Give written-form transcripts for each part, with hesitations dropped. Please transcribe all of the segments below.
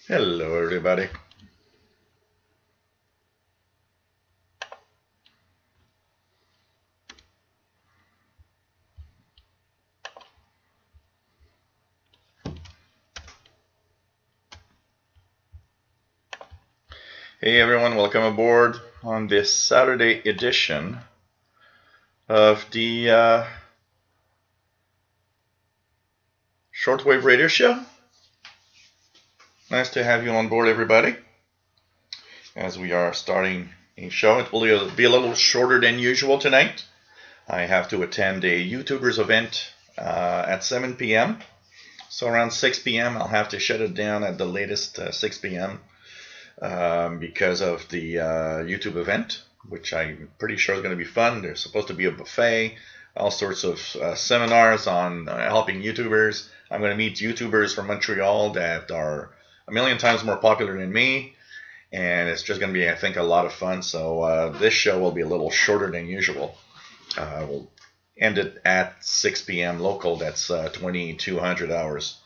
Hello, everybody. Hey, everyone. Welcome aboard on this Saturday edition of the Shortwave radio show. Nice to have you on board, everybody. As we are starting a show, it will be a little shorter than usual tonight. I have to attend a YouTubers event at 7 p.m. So around 6 p.m. I'll have to shut it down at the latest 6 p.m. Because of the YouTube event, which I'm pretty sure is going to be fun. There's supposed to be a buffet, all sorts of seminars on helping YouTubers. I'm going to meet YouTubers from Montreal that are a million times more popular than me, and it's just going to be, I think, a lot of fun. So this show will be a little shorter than usual. We'll end it at 6 p.m. local. That's 2200 hours.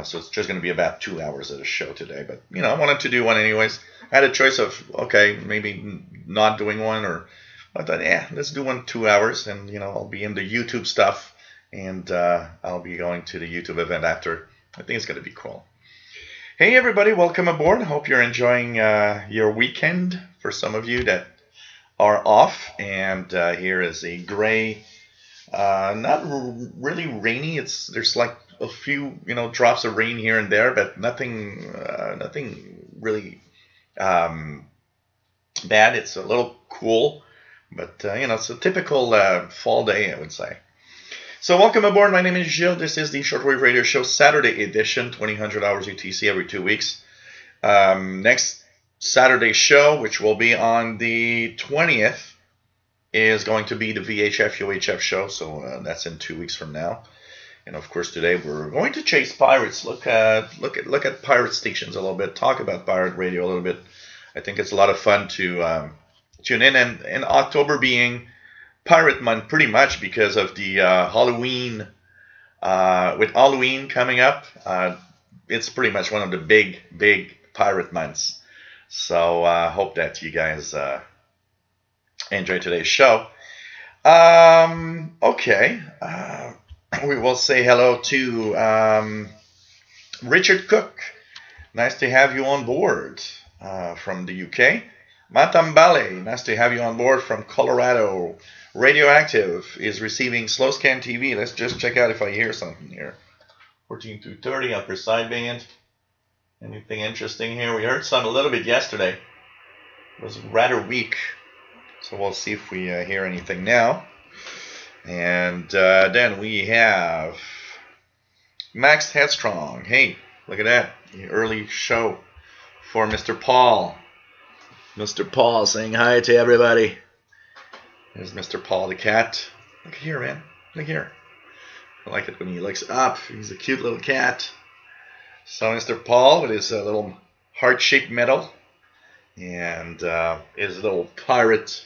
So it's just going to be about 2 hours of the show today. But, I wanted to do one anyways. I had a choice of, okay, maybe not doing one, or I thought, let's do one 2 hours. And, I'll be into YouTube stuff, and I'll be going to the YouTube event after. I think it's going to be cool. Hey, everybody, welcome aboard. Hope you're enjoying your weekend for some of you that are off. And here is a gray, not really rainy. There's like a few, drops of rain here and there, but nothing really bad. It's a little cool, but it's a typical fall day, I would say. So welcome aboard. My name is Gilles. This is the Shortwave Radio Show Saturday edition, 2000 hours UTC every 2 weeks. Next Saturday show, which will be on the 20th, is going to be the VHF UHF show. So that's in 2 weeks from now. And of course, today we're going to chase pirates. Look at pirate stations a little bit. Talk about pirate radio a little bit. I think it's a lot of fun to tune in. And October being Pirate Month, pretty much because of the Halloween. With Halloween coming up, it's pretty much one of the big pirate months. So I hope that you guys enjoy today's show. Okay. We will say hello to Richard Cook. Nice to have you on board from the UK. Matambale, nice to have you on board from Colorado. Radioactive is receiving slow scan TV. Let's just check out if I hear something here. 14230 upper sideband. Anything interesting here? We heard some a little bit yesterday. It was rather weak. So we'll see if we hear anything now. And then we have Max Headstrong. Hey, look at that. The early show for Mr. Paul. Mr. Paul saying hi to everybody. There's Mr. Paul the cat. Look here, man. Look here. I like it when he looks up. He's a cute little cat. So Mr. Paul with his little heart-shaped medal. And his little pirate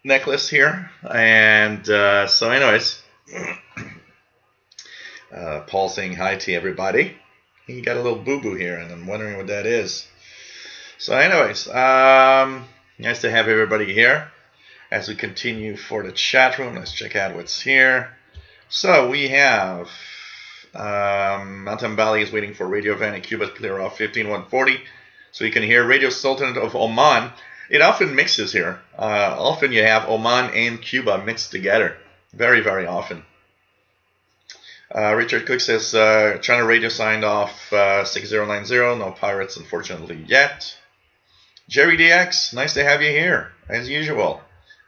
necklace here. And so anyways, Paul saying hi to everybody. He got a little boo-boo here, and I'm wondering what that is. So anyways, nice to have everybody here. As we continue for the chat room, let's check out what's here. So we have Mountain Valley is waiting for Radio Van in Cuba to clear off 15140. So you can hear Radio Sultanate of Oman. It often mixes here. Often you have Oman and Cuba mixed together. Very, very often. Richard Cook says, China Radio signed off 6090. No pirates, unfortunately, yet. Jerry DX, nice to have you here, as usual.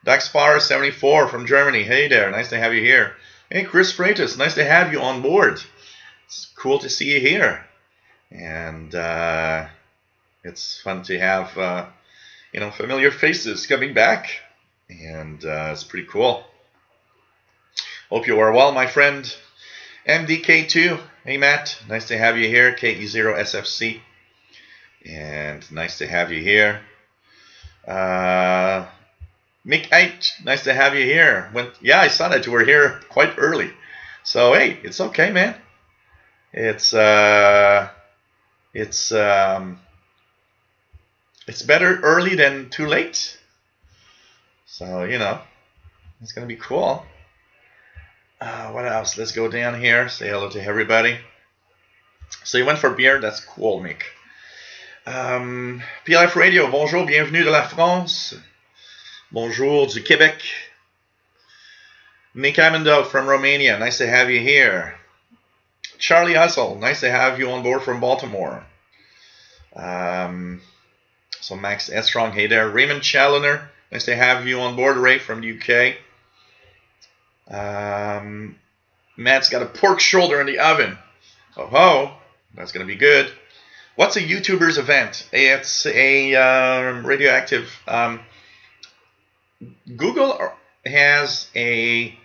Daxpar 74 from Germany. Hey there, nice to have you here. Hey, Chris Freitas, nice to have you on board. It's cool to see you here. And it's fun to have, familiar faces coming back. And it's pretty cool. Hope you are well, my friend. MDK2, hey Matt, nice to have you here. KE0SFC, and nice to have you here. Mick H, nice to have you here. I saw that you were here quite early. So hey, it's okay, man. It's better early than too late. So, you know, it's going to be cool. What else? Let's go down here. Say hello to everybody. So you went for beer? That's cool, Mick. PLF Radio, bonjour, bienvenue de la France. Bonjour du Québec. Nick Amendo from Romania, nice to have you here. Charlie Hustle, nice to have you on board from Baltimore. So Max Estrong, hey there. Raymond Challoner, nice to have you on board. Ray from the UK. Matt's got a pork shoulder in the oven. Oh ho, that's going to be good. What's a YouTuber's event? It's a radioactive. Google has a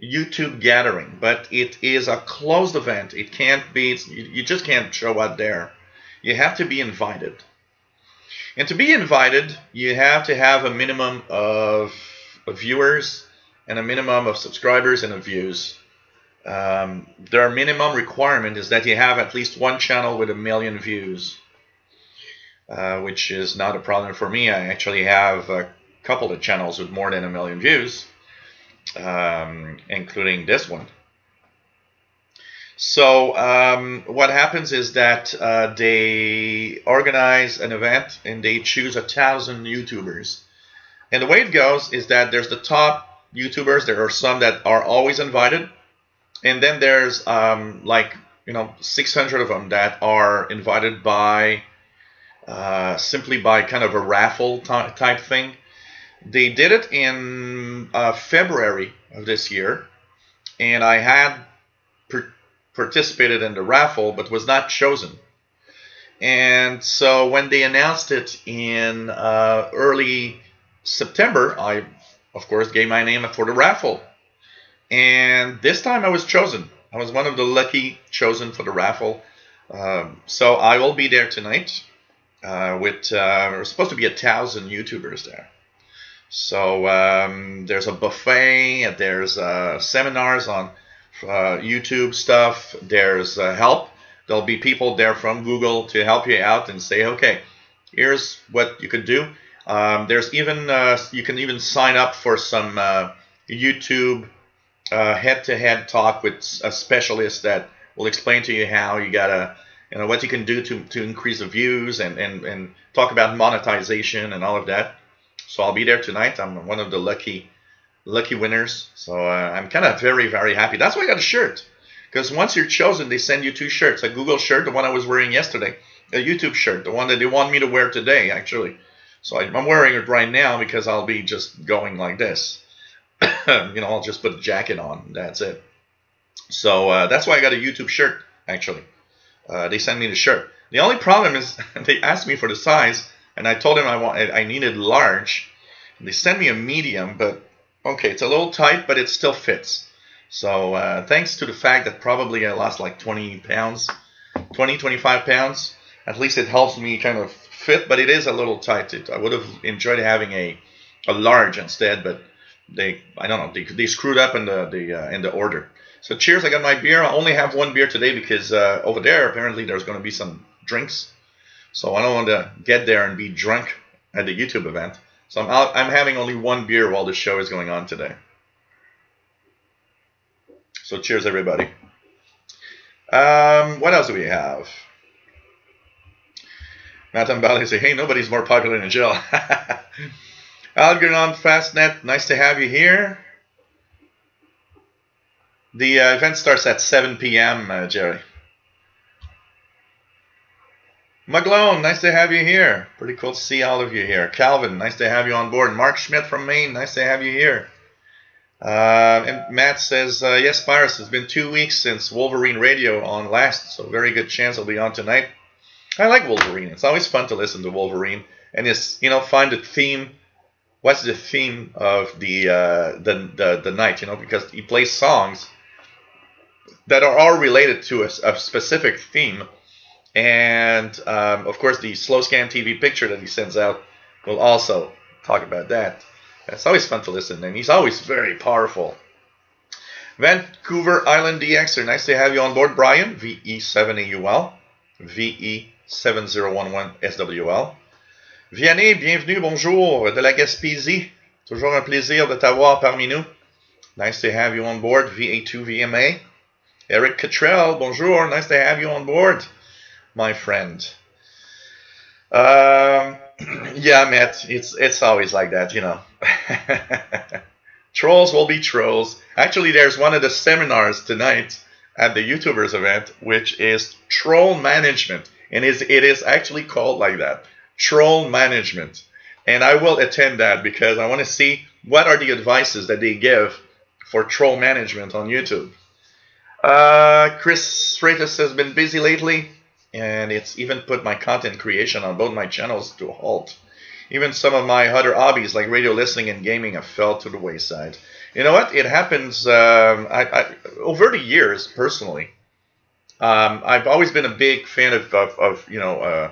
YouTube gathering, but it is a closed event. It can't be. You just can't show up there. You have to be invited. And to be invited, you have to have a minimum of viewers and a minimum of subscribers and of views. Their minimum requirement is that you have at least one channel with 1 million views, which is not a problem for me. I actually have a couple of channels with more than 1 million views, including this one. So what happens is that they organize an event and they choose 1,000 YouTubers. And the way it goes is that there's the top YouTubers. There are some that are always invited. And then there's 600 of them that are invited by simply by kind of a raffle type thing. They did it in February of this year, and I had participated in the raffle but was not chosen. And so when they announced it in early September, I, of course, gave my name for the raffle. And this time I was chosen. I was one of the lucky chosen for the raffle. So I will be there tonight with there's supposed to be 1,000 YouTubers there. So there's a buffet, there's seminars on YouTube stuff, there's help. There'll be people there from Google to help you out and say, okay, here's what you could do. There's even you can even sign up for some YouTube head-to-head talk with a specialist that will explain to you how you gotta, what you can do to increase the views and talk about monetization and all of that. So I'll be there tonight. I'm one of the lucky winners. So I'm kind of very, very happy. That's why I got a shirt, because once you're chosen, they send you 2 shirts: a Google shirt, the one I was wearing yesterday, a YouTube shirt, the one that they want me to wear today, actually. So I'm wearing it right now because I'll be just going like this. I'll just put a jacket on. That's it. So that's why I got a YouTube shirt, actually. They sent me the shirt. The only problem is they asked me for the size, and I told them I needed large. They sent me a medium, but okay, it's a little tight, but it still fits. So thanks to the fact that probably I lost like 20 pounds, 25 pounds, at least it helps me kind of fit, but it is a little tight. I would have enjoyed having a large instead, but I don't know, they screwed up in the order. So cheers, I got my beer. I only have 1 beer today because over there apparently there's going to be some drinks. So I don't want to get there and be drunk at the YouTube event. So I'm having only 1 beer while the show is going on today. So cheers, everybody. What else do we have? Nathan Bally say, hey, nobody's more popular than Jill. Algernon Fastnet, nice to have you here. The event starts at 7 p.m., Jerry. Maglone, nice to have you here. Pretty cool to see all of you here. Calvin, nice to have you on board. Mark Schmidt from Maine, nice to have you here. And Matt says, yes, Pyrus, it's been 2 weeks since Wolverine Radio on last, so very good chance I'll be on tonight. I like Wolverine. It's always fun to listen to Wolverine. And it's, find the theme. What's the theme of the night, because he plays songs that are all related to a specific theme. And, of course, the Slow Scan TV picture that he sends out will also talk about that. It's always fun to listen, and he's always very powerful. Vancouver Island DXer, nice to have you on board. Brian, VE7AUL, VE7011SWL. Vianney, bienvenue, bonjour, de la Gaspésie. Toujours un plaisir de t'avoir parmi nous. Nice to have you on board, VA2VMA. Eric Cottrell, bonjour, nice to have you on board, my friend. Yeah, Matt, it's always like that, you know. Trolls will be trolls. Actually, there's one of the seminars tonight at the YouTubers event, which is troll management, and it is actually called like that, troll management. And I will attend that because I want to see what are the advices that they give for troll management on YouTube. Chris Freitas has been busy lately, and it's even put my content creation on both my channels to a halt. Even some of my other hobbies like radio listening and gaming have fell to the wayside. You know what? It happens over the years, personally. I've always been a big fan of you know,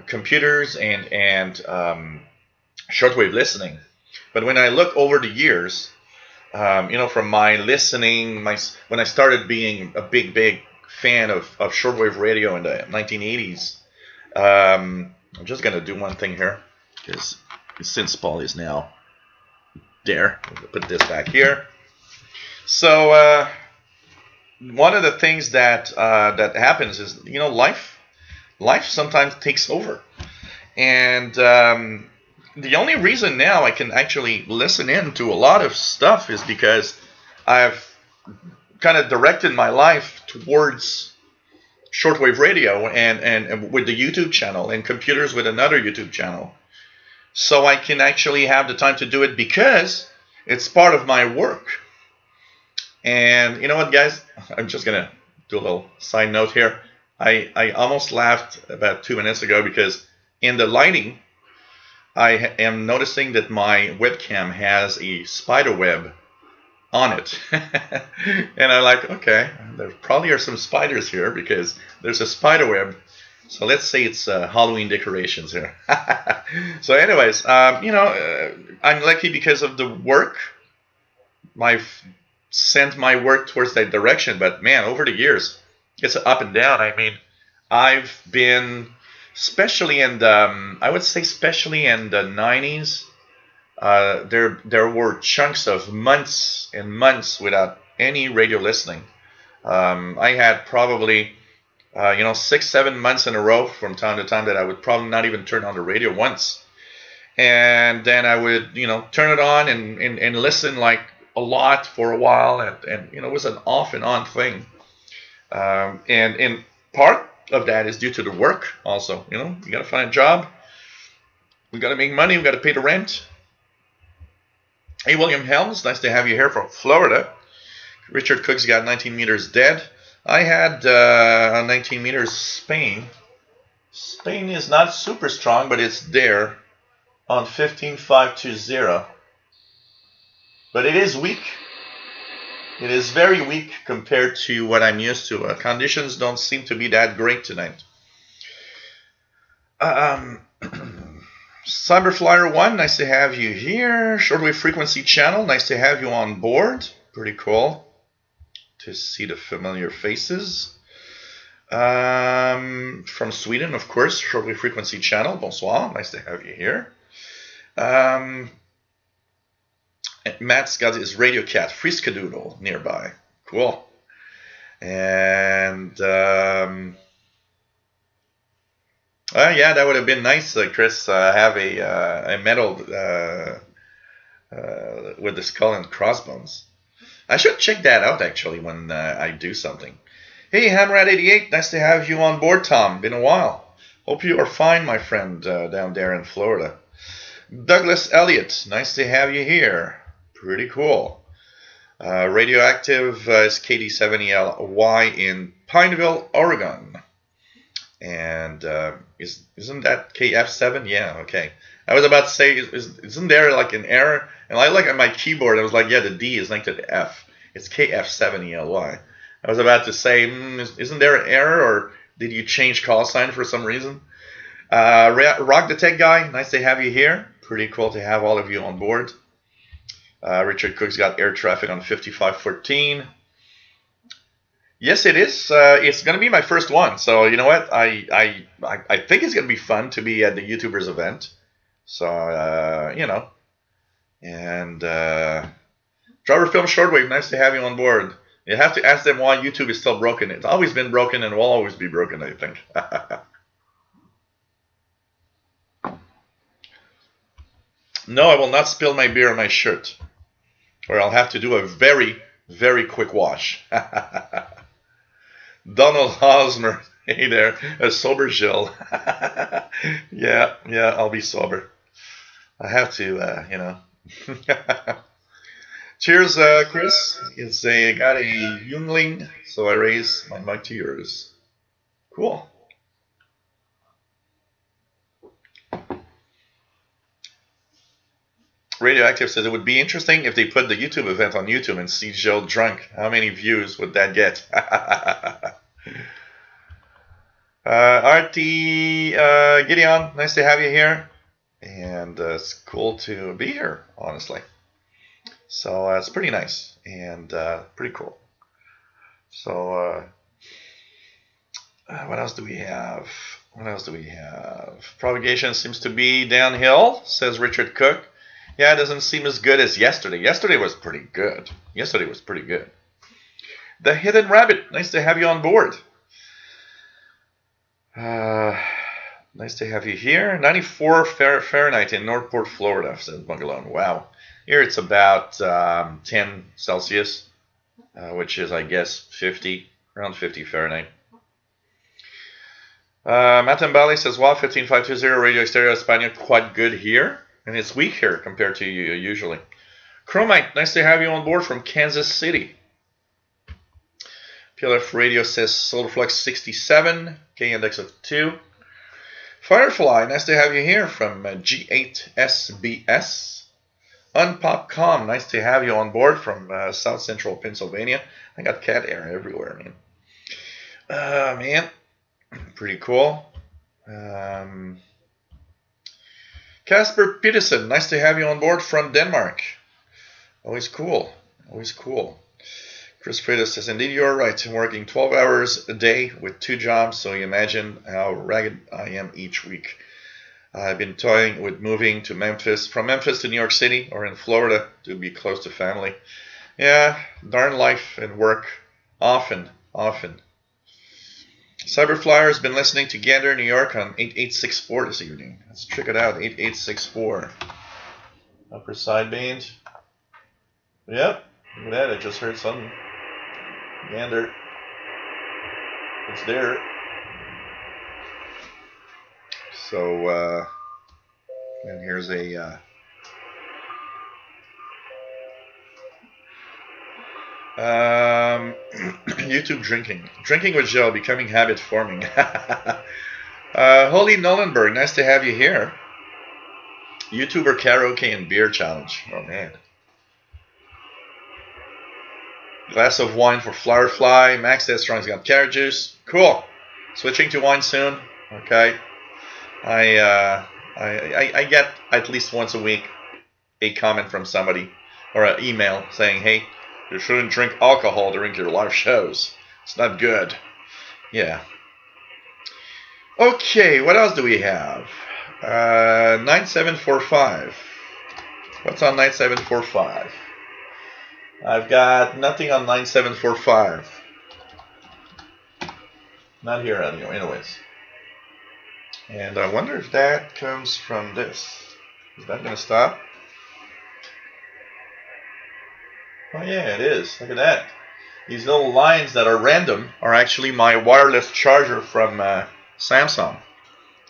computers and shortwave listening. But when I look over the years, you know, from my listening, when I started being a big fan of shortwave radio in the 1980s, I'm just going to do one thing here, because since Paul is now there, I'll put this back here. So one of the things that happens is, you know, life sometimes takes over. And the only reason now I can actually listen in to a lot of stuff is because I've kind of directed my life towards shortwave radio and with the YouTube channel, and computers with another YouTube channel. So I can actually have the time to do it because it's part of my work. And you know what, guys? I'm just going to do a little side note here. I almost laughed about 2 minutes ago because in the lighting, I am noticing that my webcam has a spider web on it. And I'm like, okay, there probably are some spiders here because there's a spider web. So let's say it's Halloween decorations here. So anyways, you know, I'm lucky because of the work. I've sent my work towards that direction. But man, over the years, it's up and down. I mean, I've been, especially in the, I would say especially in the 90s, there were chunks of months and months without any radio listening. I had probably, you know, 6-7 months in a row from time to time that I would probably not even turn on the radio once. And then I would, you know, turn it on and listen like a lot for a while. And you know, it was an off and on thing. And part of that is due to the work also. You know, you got to find a job. We got to make money. We got to pay the rent. Hey, William Helms, nice to have you here from Florida. Richard Cook's got 19 meters dead. I had 19 meters Spain. Spain is not super strong, but it's there on 15.520. But it is weak. It is very weak compared to what I'm used to. Conditions don't seem to be that great tonight. Cyberflyer1, nice to have you here. Shortwave Frequency Channel, nice to have you on board. Pretty cool to see the familiar faces. From Sweden, of course, Shortwave Frequency Channel, bonsoir, nice to have you here. Matt's got his Radio Cat Friskadoodle nearby. Cool. And yeah, that would have been nice, Chris. Have a medal with the skull and crossbones. I should check that out actually when I do something. Hey, Hamrad88, nice to have you on board, Tom. Been a while. Hope you are fine, my friend, down there in Florida. Douglas Elliott, nice to have you here. Pretty cool. Radioactive is KD7ELY in Pineville, Oregon. And isn't that KF7? Yeah, okay. I was about to say, isn't there like an error? And I look at my keyboard, I was like, yeah, the D is linked to the F. It's KF7ELY. I was about to say, isn't there an error, or did you change call sign for some reason? Rock the Tech Guy, nice to have you here. Pretty cool to have all of you on board. Richard Cook's got air traffic on 5514. Yes, it is. It's going to be my first one. So, you know what? I think it's going to be fun to be at the YouTubers event. So, you know. And Driver Film Shortwave, nice to have you on board. You have to ask them why YouTube is still broken. It's always been broken and will always be broken, I think. No, I will not spill my beer on my shirt. Or I'll have to do a very, very quick wash. Donald Hosmer. Hey there. A sober Jill. Yeah, I'll be sober. I have to, you know. Cheers, Chris. I got a Jungling, so I raise my mic to yours. Cool. Radioactive says it would be interesting if they put the YouTube event on YouTube and see Jill drunk. How many views would that get? Artie, Gideon, nice to have you here. And it's cool to be here, honestly. So it's pretty nice and pretty cool. So what else do we have? Propagation seems to be downhill, says Richard Cook. Yeah, it doesn't seem as good as yesterday. Yesterday was pretty good. The Hidden Rabbit, nice to have you on board. Nice to have you here. 94 Fahrenheit in Northport, Florida, says Bungalone. Wow. Here it's about 10 Celsius, which is, I guess, around 50 Fahrenheit. Matambali says, wow, 15520 Radio Exterior España, quite good here. And it's weak here compared to usually. Chromite, nice to have you on board from Kansas City. PLF Radio says Solarflux 67, K index of 2. Firefly, nice to have you here from G8SBS. Unpopcom, nice to have you on board from South Central Pennsylvania. I got cat air everywhere, man. Man, pretty cool. Casper Peterson, nice to have you on board from Denmark. Always cool. Chris Freitas says, indeed, you're right. I'm working 12 hours a day with 2 jobs, so you imagine how ragged I am each week. I've been toying with moving to Memphis, from Memphis to New York City or in Florida to be close to family. Yeah, darn life and work. Often. Cyberflyer has been listening to Gander, New York on 8864 this evening. Let's check it out, 8864. Upper sideband. Yep, look at that, I just heard something. Gander. It's there. So, and here's a YouTube drinking with Joe, becoming habit forming. Holy Nolenberg, nice to have you here. YouTuber karaoke and beer challenge. Oh man. Glass of wine for Firefly. Max Destrong's got carrot juice. Cool. Switching to wine soon. Okay. I get at least once a week a comment from somebody or an email saying, hey, you shouldn't drink alcohol during your live shows. It's not good. Yeah. Okay, what else do we have? 9745. What's on 9745? I've got nothing on 9745. Not here, anyways. And I wonder if that comes from this. Is that going to stop? Oh yeah, it is. Look at that. These little lines that are random are actually my wireless charger from Samsung.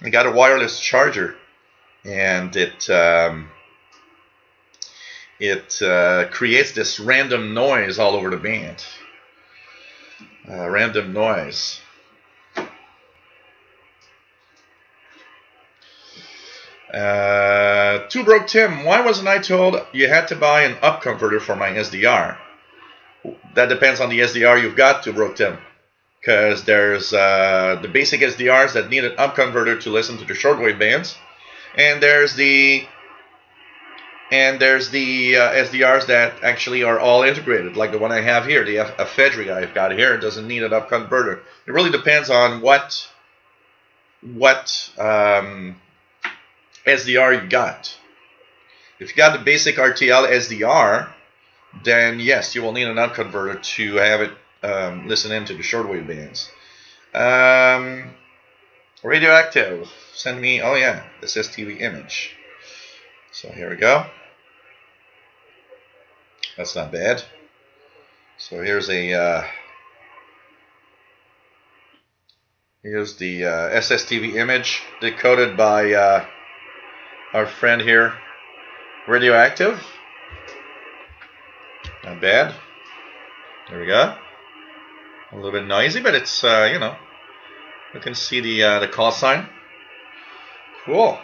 I got a wireless charger, and it creates this random noise all over the band. Random noise. Two Broke Tim, why wasn't I told you had to buy an up converter for my SDR? That depends on the SDR you've got, Two Broke Tim. Because there's the basic SDRs that need an up converter to listen to the shortwave bands. And there's the And there's the SDRs that actually are all integrated, like the one I have here, the ephedrine I've got here. It doesn't need an up converter. It really depends on what SDR you got. If you got the basic RTL SDR, then yes, you will need an up converter to have it listen into the shortwave bands. Radioactive, send me, oh yeah, SSTV image. So here we go. That's not bad. So here's a here's the SSTV image decoded by our friend here, Radioactive. Not bad. There we go. A little bit noisy, but it's you know, you can see the call sign. Cool.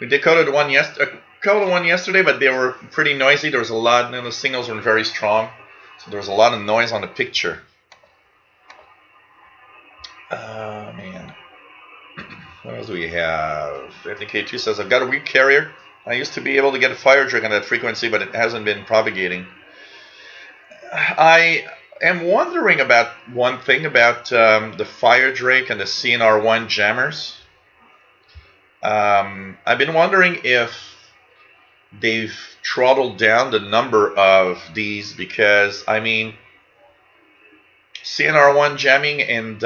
We decoded one yesterday, but they were pretty noisy. There was a lot, and the signals weren't very strong, so there was a lot of noise on the picture. Man. What else do we have? FDK2 says, I've got a weak carrier. I used to be able to get a fire drake on that frequency, but it hasn't been propagating. I am wondering about one thing about the fire drake and the CNR1 jammers. I've been wondering if they've throttled down the number of these, because I mean, CNR1 jamming and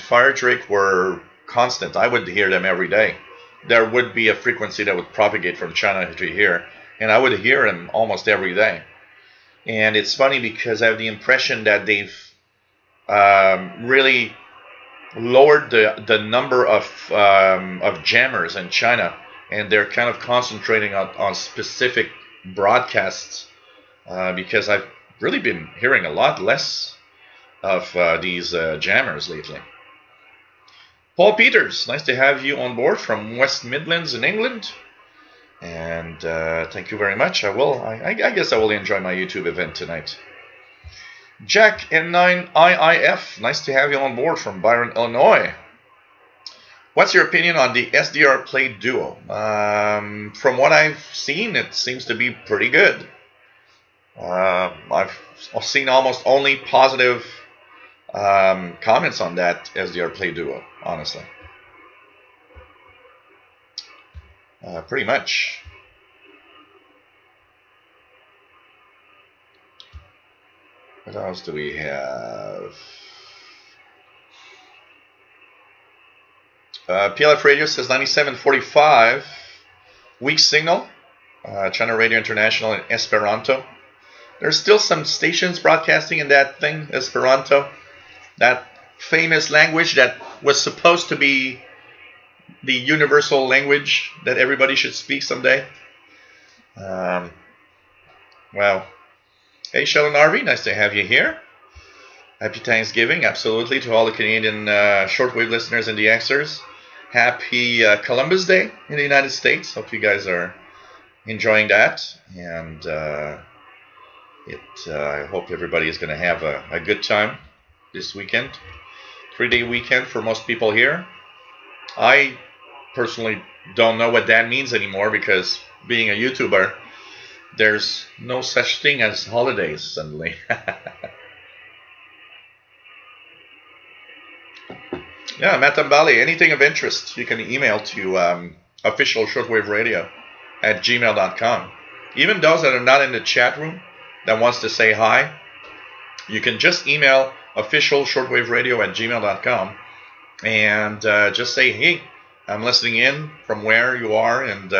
fire drake were constant. I would hear them every day. There would be a frequency that would propagate from China to here, and I would hear them almost every day. And it's funny because I have the impression that they've really lowered the number of jammers in China, and they're kind of concentrating on specific broadcasts, because I've really been hearing a lot less of these jammers lately. Paul Peters, nice to have you on board from West Midlands in England, and thank you very much. I guess I will enjoy my YouTube event tonight. Jack N9IIF, nice to have you on board from Byron, Illinois. What's your opinion on the SDR Play Duo? From what I've seen, it seems to be pretty good. I've seen almost only positive comments on that SDR Play Duo, honestly. Pretty much. What else do we have? PLF Radio says 9745, weak signal. China Radio International in Esperanto. There's still some stations broadcasting in that thing, Esperanto. That famous language that was supposed to be the universal language that everybody should speak someday. Well, hey, Sheldon Harvey, nice to have you here. Happy Thanksgiving, absolutely, to all the Canadian shortwave listeners and the Xers. Happy Columbus Day in the United States. Hope you guys are enjoying that. And I hope everybody is going to have a good time this weekend. 3-day weekend for most people here. I personally don't know what that means anymore, because being a YouTuber, there's no such thing as holidays suddenly. Yeah, Matambali, anything of interest, you can email to officialshortwaveradio@gmail.com. Even those that are not in the chat room that wants to say hi, you can just email officialshortwaveradio@gmail.com and just say, hey, I'm listening in from where you are, and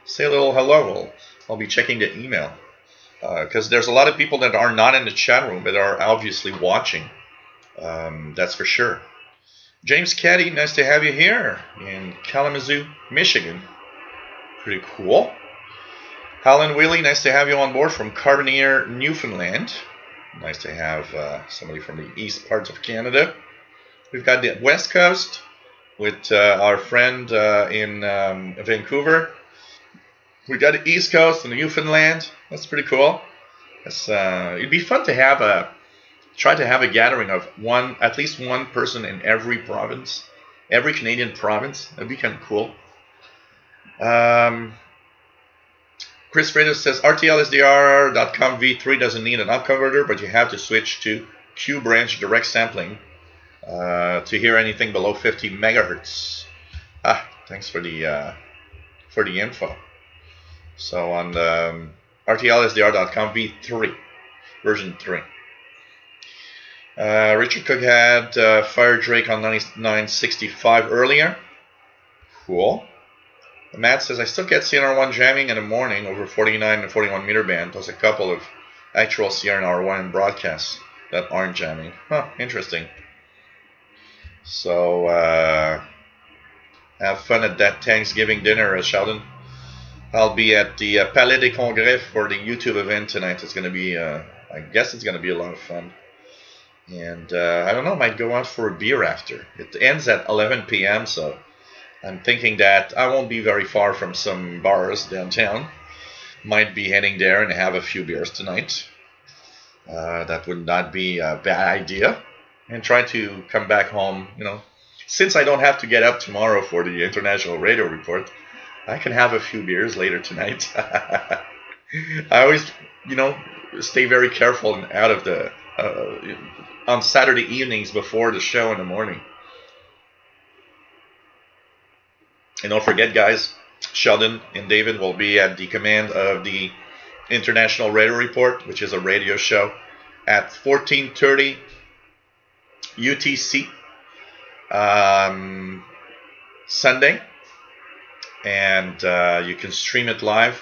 say a little hello. I'll be checking the email, because there's a lot of people that are not in the chat room but are obviously watching. That's for sure. James Caddy, nice to have you here in Kalamazoo, Michigan. Pretty cool. Alan Wheely, nice to have you on board from Carbonear, Newfoundland. Nice to have somebody from the east parts of Canada. We've got the West Coast with our friend in Vancouver. We got the East Coast and Newfoundland. That's pretty cool. It'd be fun to try to have a gathering of at least one person in every province, every Canadian province. That'd be kind of cool. Chris Freitas says RTLSDR.com V3 doesn't need an up converter, but you have to switch to Q branch direct sampling to hear anything below 50 megahertz. Thanks for the info. So on the RTLSDR.com V3 version 3. Richard Cook had Fire Drake on 9965 earlier. Cool. Matt says, I still get CNR1 jamming in the morning over 49 and 41 meter band, plus a couple of actual CNR1 broadcasts that aren't jamming. Huh, interesting. So, have fun at that Thanksgiving dinner, Sheldon. I'll be at the Palais des Congrès for the YouTube event tonight. It's going to be, I guess it's going to be a lot of fun. And I don't know, might go out for a beer after. It ends at 11 p.m., so I'm thinking that I won't be very far from some bars downtown. Might be heading there and have a few beers tonight. That would not be a bad idea. And try to come back home, you know. Since I don't have to get up tomorrow for the International Radio Report, I can have a few beers later tonight. I always, you know, stay very careful and out of the... on Saturday evenings before the show in the morning. And don't forget, guys, Sheldon and David will be at the command of the International Radio Report, which is a radio show, at 14:30 UTC Sunday. And you can stream it live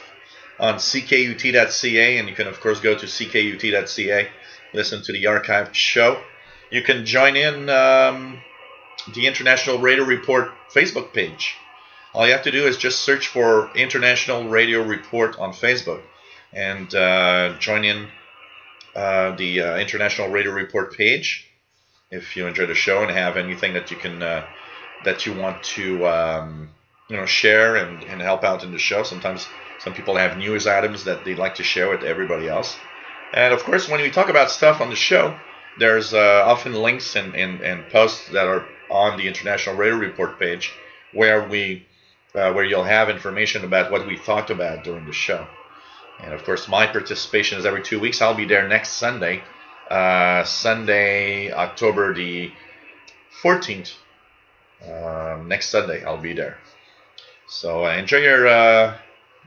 on ckut.ca, and you can, of course, go to ckut.ca, listen to the archived show. You can join in the International Radio Report Facebook page. All you have to do is just search for International Radio Report on Facebook and join in the International Radio Report page if you enjoy the show and have anything that you can that you want to share and help out in the show. Sometimes some people have news items that they'd like to share with everybody else. And of course, when we talk about stuff on the show, there's often links and posts that are on the International Radio Report page where you'll have information about what we talked about during the show. And of course, my participation is every 2 weeks. I'll be there next Sunday, Sunday, October the 14th. Next Sunday, I'll be there. So enjoy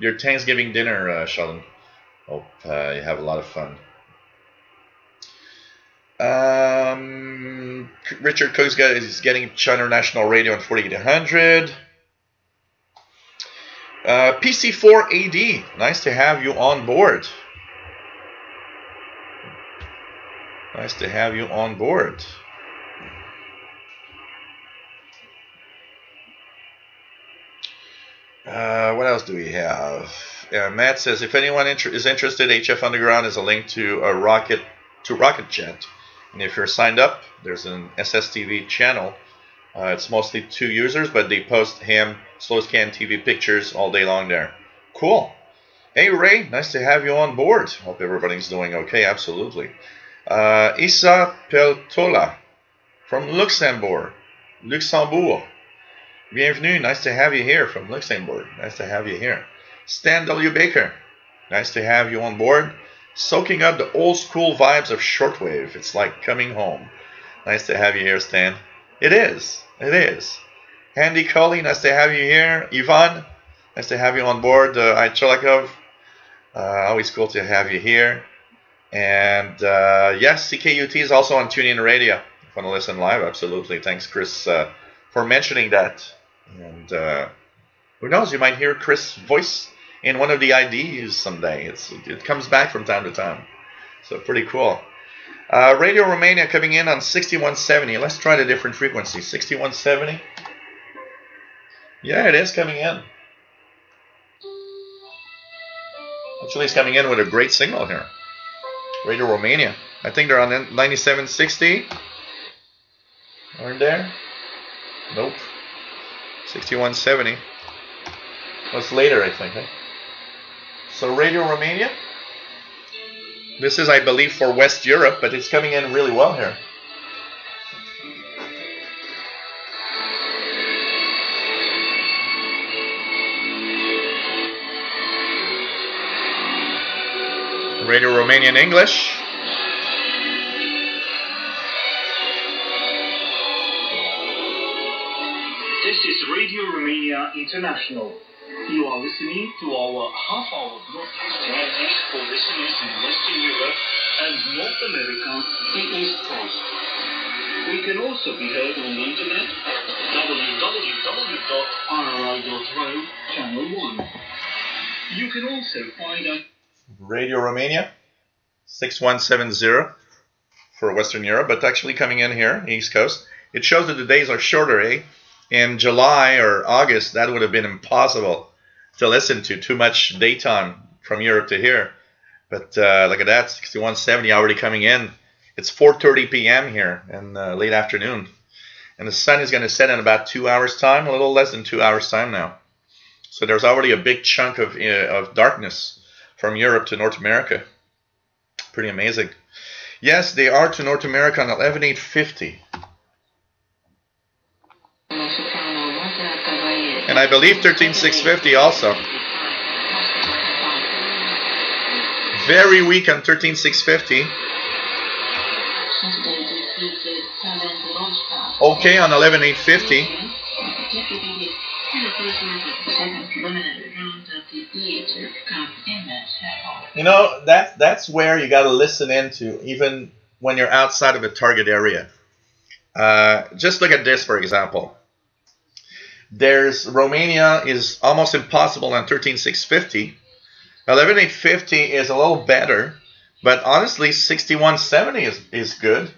your Thanksgiving dinner, Sheldon. Hope you have a lot of fun. Richard Cook is getting China National Radio on 4800. PC4AD, nice to have you on board. Nice to have you on board. What else do we have? Matt says, if anyone is interested, HF Underground is a link to a Rocket Jet. And if you're signed up, there's an SSTV channel. It's mostly 2 users, but they post ham, slow scan TV pictures all day long there. Cool. Hey, Ray, nice to have you on board. Hope everybody's doing okay, absolutely. Issa Peltola from Luxembourg. Bienvenue, nice to have you here from Luxembourg. Nice to have you here. Stan W. Baker, nice to have you on board. Soaking up the old school vibes of shortwave. It's like coming home. Nice to have you here, Stan. It is. It is. Andy Colley, nice to have you here. Ivan, nice to have you on board. Cholikov, always cool to have you here. And yes, CKUT is also on TuneIn Radio. If you want to listen live, absolutely. Thanks, Chris, for mentioning that. And who knows, you might hear Chris' voice in one of the IDs someday. It comes back from time to time. So pretty cool. Radio Romania coming in on 6170. Let's try the different frequency. 6170. Yeah, it is coming in. Actually, it's coming in with a great signal here. Radio Romania. I think they're on 9760. Aren't there? Nope. 6170. What's later, I think. Eh? So Radio Romania. This is, I believe, for West Europe, but it's coming in really well here. Radio Romania in English. This is Radio Romania International. You are listening to our half-hour broadcast strategies for listeners in Western Europe and North America, the East Coast. We can also be heard on the internet at www.rri.ro, Channel 1. You can also find us Radio Romania 6170 for Western Europe, but actually coming in here, East Coast. It shows that the days are shorter, eh? In July or August, that would have been impossible to listen to. Too much daytime from Europe to here. But look at that, 6170 already coming in. It's 4:30 p.m. here in late afternoon. And the sun is going to set in about 2 hours' time, a little less than 2 hours' time now. So there's already a big chunk of darkness from Europe to North America. Pretty amazing. Yes, they are to North America on 11/8/50. And I believe 13/6/50 also. Very weak on 13/6/50. Okay on 11/8/50. You know, that's where you got to listen into, even when you're outside of a target area. Just look at this, for example. There's Romania is almost impossible on 13/6/50. 11/8/50 is a little better, but honestly 6170 is good,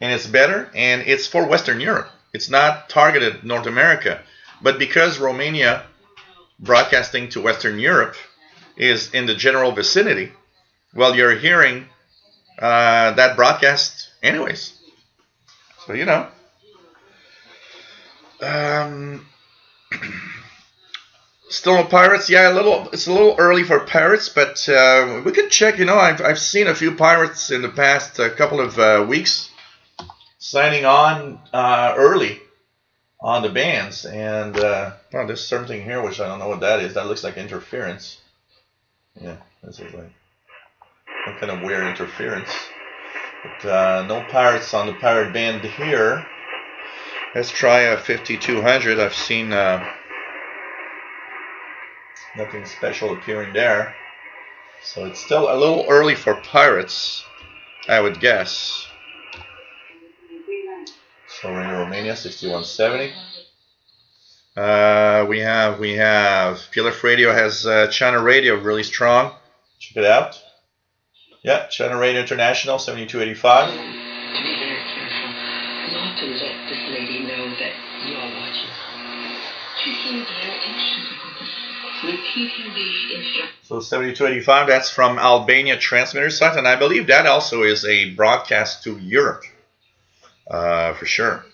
and it's better, and it's for Western Europe. It's not targeted North America, but because Romania broadcasting to Western Europe is in the general vicinity, well, you're hearing that broadcast anyways. So you know. Still no pirates? Yeah, it's a little early for pirates, but we can check. You know, I've seen a few pirates in the past couple of weeks signing on early on the bands, and oh, there's something here which I don't know what that is. That looks like interference. Yeah, this is like some kind of weird interference. But no pirates on the pirate band here. Let's try a 5200. I've seen nothing special appearing there. So it's still a little early for pirates, I would guess. So we're in Romania, 6170. We have PLF Radio has China Radio really strong. Check it out. Yeah, China Radio International, 7285. to let this lady know that you are watching. She seemed very anxious. Repeating the instructions. So 7285, that's from Albania transmitter site, and I believe that also is a broadcast to Europe, for sure.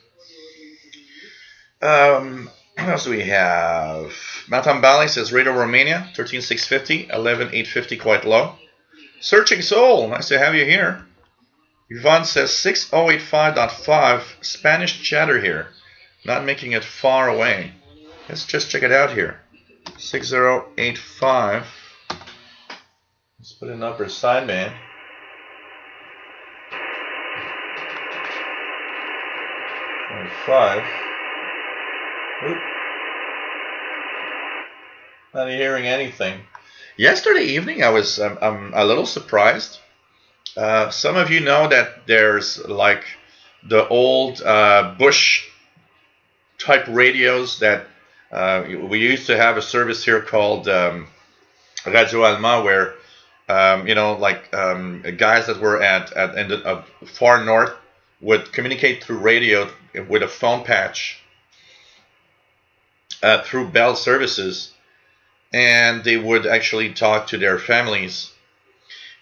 What else do we have? Matambali says Radio Romania, 13650, 11850, quite low. Searching Soul, nice to have you here. Yvonne says 6085.5, Spanish chatter here, not making it far away. Let's just check it out here. 6085. Let's put an upper sideband. .5. Oop. Not hearing anything. Yesterday evening, I was I'm a little surprised. Some of you know that there's like the old Bush type radios that we used to have a service here called Radio Alma, where you know, like guys that were at in the far north would communicate through radio with a phone patch through Bell services, and they would actually talk to their families.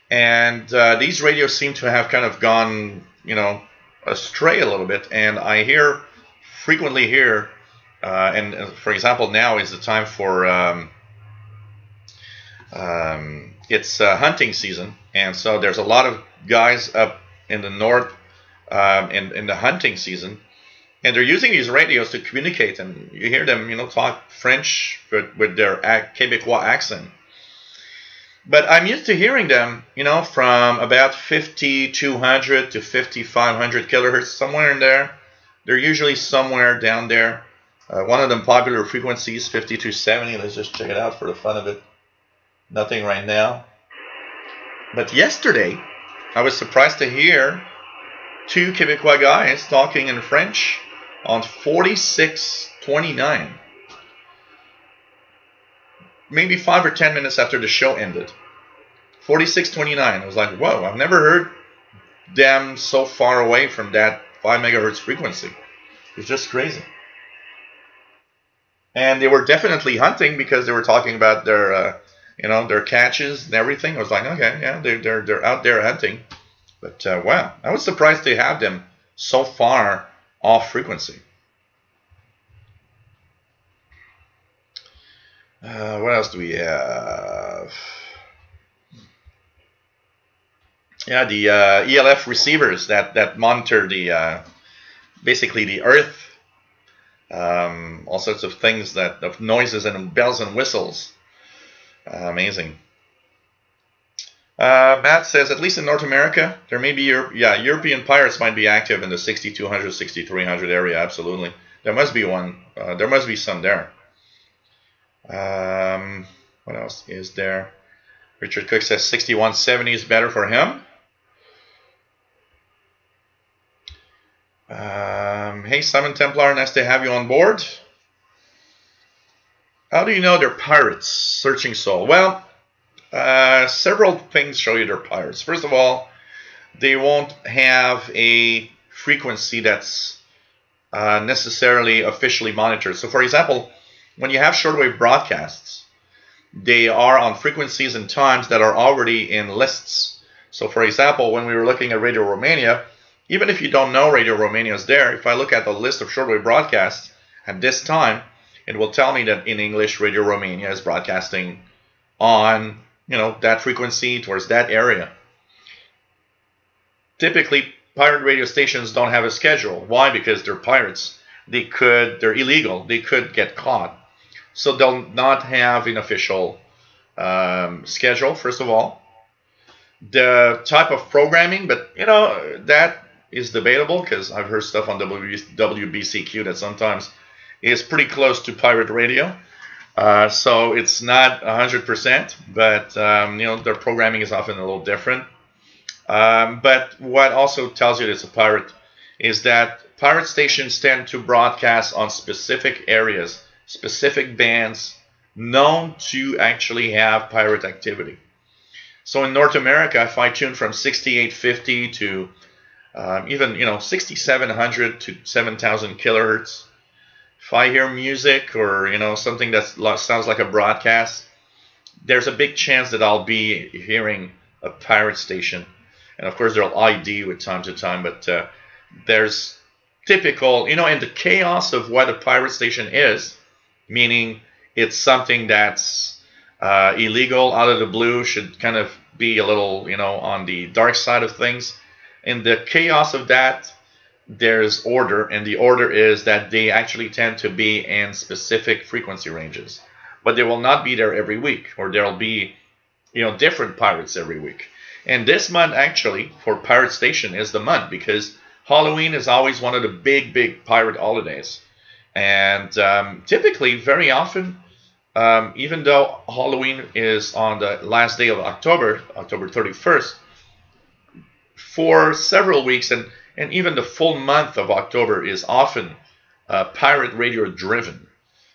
And these radios seem to have kind of gone, you know, astray a little bit. And I frequently hear, and for example, now is the time for it's hunting season, and so there's a lot of guys up in the north in the hunting season, and they're using these radios to communicate, and you hear them, you know, talk French but with their Quebecois accent. But I'm used to hearing them, you know, from about 5200 to 5500 kilohertz, somewhere in there. They're usually somewhere down there. One of them popular frequencies, 5270. Let's just check it out for the fun of it. Nothing right now. But yesterday, I was surprised to hear two Quebecois guys talking in French on 4629. Maybe 5 or 10 minutes after the show ended. 4629. I was like, whoa, I've never heard them so far away from that 5 megahertz frequency. It's just crazy. And they were definitely hunting because they were talking about their, their catches and everything. I was like, okay, yeah, they're out there hunting. But wow, I was surprised to have them so far off frequency. What else do we have? Yeah, the ELF receivers that monitor the basically the Earth, all sorts of things of noises and bells and whistles. Amazing. Matt says, at least in North America, there may be European pirates might be active in the 6200, 6300 area. Absolutely, there must be one. There must be some there. What else is there? Richard Cook says 6170 is better for him. Hey, Simon Templar, nice to have you on board. How do you know they're pirates? Searching Soul. Well, several things show you they're pirates. First of all, they won't have a frequency that's necessarily officially monitored. So, for example, when you have shortwave broadcasts, they are on frequencies and times that are already in lists. So, for example, when we were looking at Radio Romania, even if you don't know Radio Romania is there, if I look at the list of shortwave broadcasts at this time, it will tell me that in English, Radio Romania is broadcasting on, that frequency towards that area. Typically, pirate radio stations don't have a schedule. Why? Because they're pirates. They're illegal. They could get caught. So they'll not have an official schedule, first of all. The type of programming, but, that is debatable because I've heard stuff on WBCQ that sometimes is pretty close to pirate radio. So it's not 100%, but, their programming is often a little different. But what also tells you that it's a pirate is that pirate stations tend to broadcast on specific areas, specific bands known to actually have pirate activity. So in North America, if I tune from 6850 to even 6700 to 7000 kilohertz, if I hear music or something that sounds like a broadcast, there's a big chance that I'll be hearing a pirate station. And of course, they'll ID with time to time, but there's typical, in the chaos of what a pirate station is, meaning it's something that's illegal, out of the blue, should kind of be a little, on the dark side of things. In the chaos of that, there's order, and the order is that they actually tend to be in specific frequency ranges. But they will not be there every week, or there'll be, different pirates every week. And this month, actually, for Pirate Station is the month, because Halloween is always one of the big pirate holidays. And typically, very often, even though Halloween is on the last day of October 31st, for several weeks, and even the full month of October is often pirate radio driven.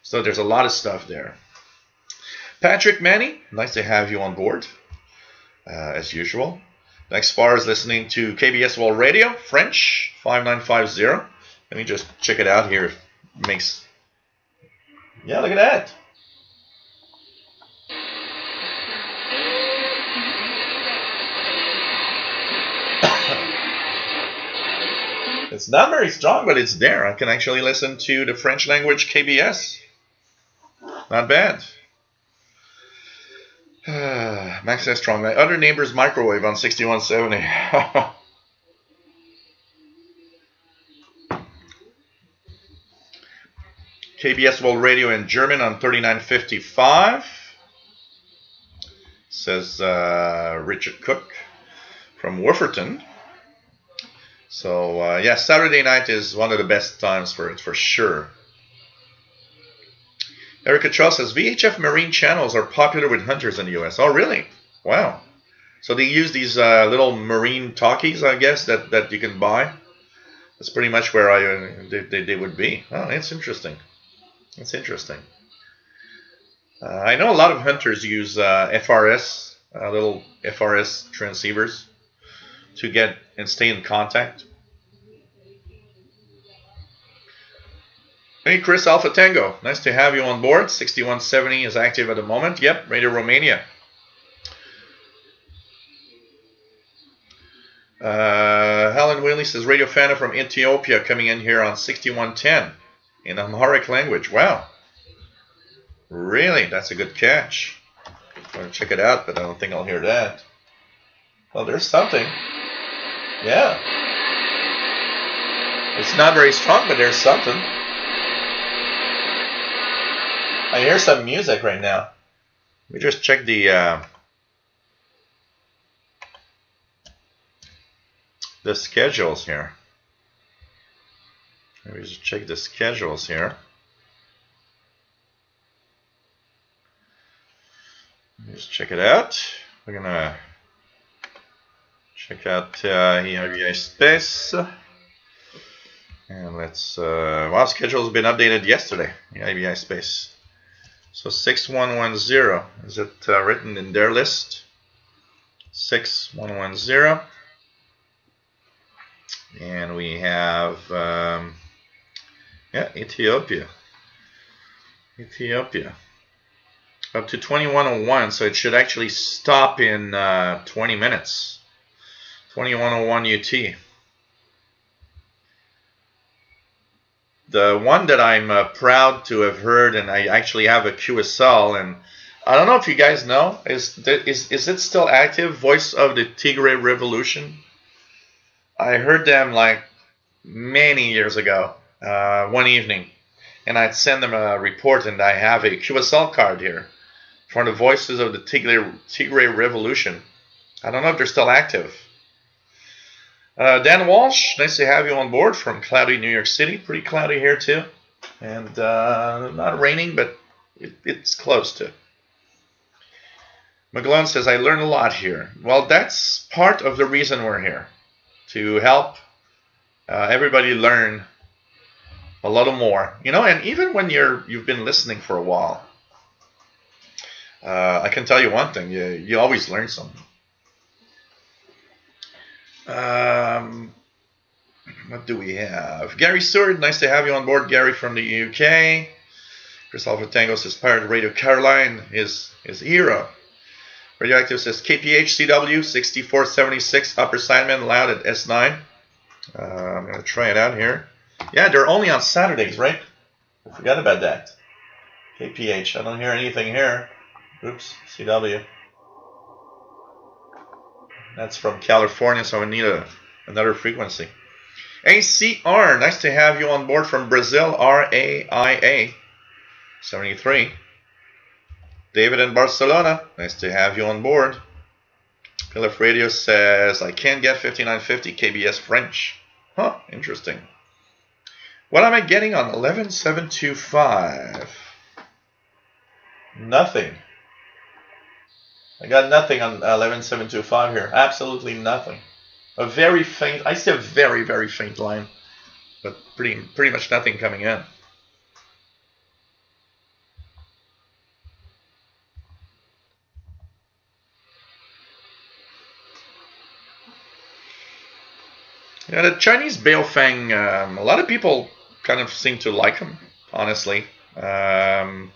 So there's a lot of stuff there. Patrick Manny, nice to have you on board, as usual. Next bar is listening to KBS World Radio, French, 5950. Let me just check it out here. Yeah, look at that. It's not very strong, but it's there. I can actually listen to the French language KBS. Not bad. Max says strong. My other neighbor's microwave on 6170. KBS World Radio in German on 3955. says Richard Cook from Wolferton. So, yeah, Saturday night is one of the best times for it, for sure. Erica Charles says, VHF marine channels are popular with hunters in the U.S. Oh, really? Wow. So they use these little marine talkies, I guess, that you can buy. That's pretty much where they would be. Oh, that's interesting. That's interesting. I know a lot of hunters use FRS, little FRS transceivers to get and stay in contact. Hey, Chris Alpha Tango. Nice to have you on board. 6170 is active at the moment. Yep, Radio Romania. Helen Whaley says, Radio Fana from Ethiopia coming in here on 6110 in Amharic language. Wow. Really? That's a good catch. I'm going to check it out, but I don't think I'll hear that. Well, there's something. Yeah. It's not very strong, but there's something. I hear some music right now. Let me just check the schedules here. Let me just check the schedules here. Just check it out. We're gonna check out EIVI space, and let's. Well, schedule has been updated yesterday. EIVI space. So 6110 is it written in their list? 6110, and we have yeah, Ethiopia. Up to 2101, so it should actually stop in 20 minutes. 2101 UT. The one that I'm proud to have heard, and I actually have a QSL, and I don't know if you guys know, is it still active? Voice of the Tigray Revolution. I heard them like many years ago, one evening, and I'd send them a report, and I have a QSL card here for the Voices of the Tigray Revolution. I don't know if they're still active. Dan Walsh, nice to have you on board from cloudy New York City. Pretty cloudy here too. And not raining, but it's close to. McGlone says, I learned a lot here. Well, that's part of the reason we're here. To help everybody learn a little more. You know, and even when you've been listening for a while, I can tell you one thing, you always learn something. What do we have? Gary Stewart, nice to have you on board, Gary from the UK. Chris Alpha Tango says, Pirate Radio Caroline is hero. Radioactive says, KPH CW 6476, Upper Sideman, loud at S9. I'm going to try it out here. Yeah, they're only on Saturdays, right? I forgot about that. KPH, I don't hear anything here. Oops, CW. That's from California, so I need another frequency. ACR, nice to have you on board from Brazil, RAIA 73. David in Barcelona, nice to have you on board. Pilaf Radio says, I can't get 5950 KBS French. Huh, interesting. What am I getting on 11725? Nothing. I got nothing on 11725 here. Absolutely nothing. A very faint, I see a very, very faint line, but pretty much nothing coming in. Yeah, the Chinese Baofeng, a lot of people kind of seem to like them, honestly. The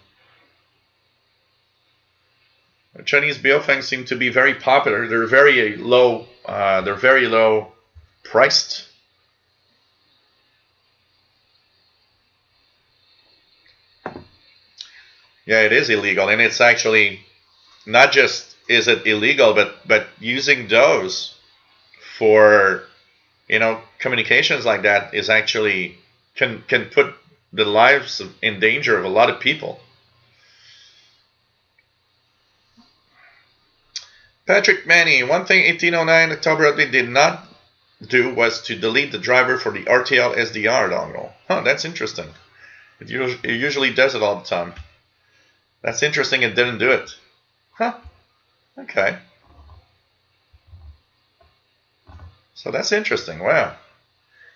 Chinese Baofeng seem to be very popular. They're very low. They're very low priced. Yeah, it is illegal, and it's actually not just is it illegal, but using those for communications like that is actually can put the lives in danger of a lot of people. Patrick Manny, one thing 1809 October update did not do was to delete the driver for the RTL SDR dongle. Huh, that's interesting. It usually does it all the time. That's interesting it didn't do it. Huh. Okay. So that's interesting. Wow.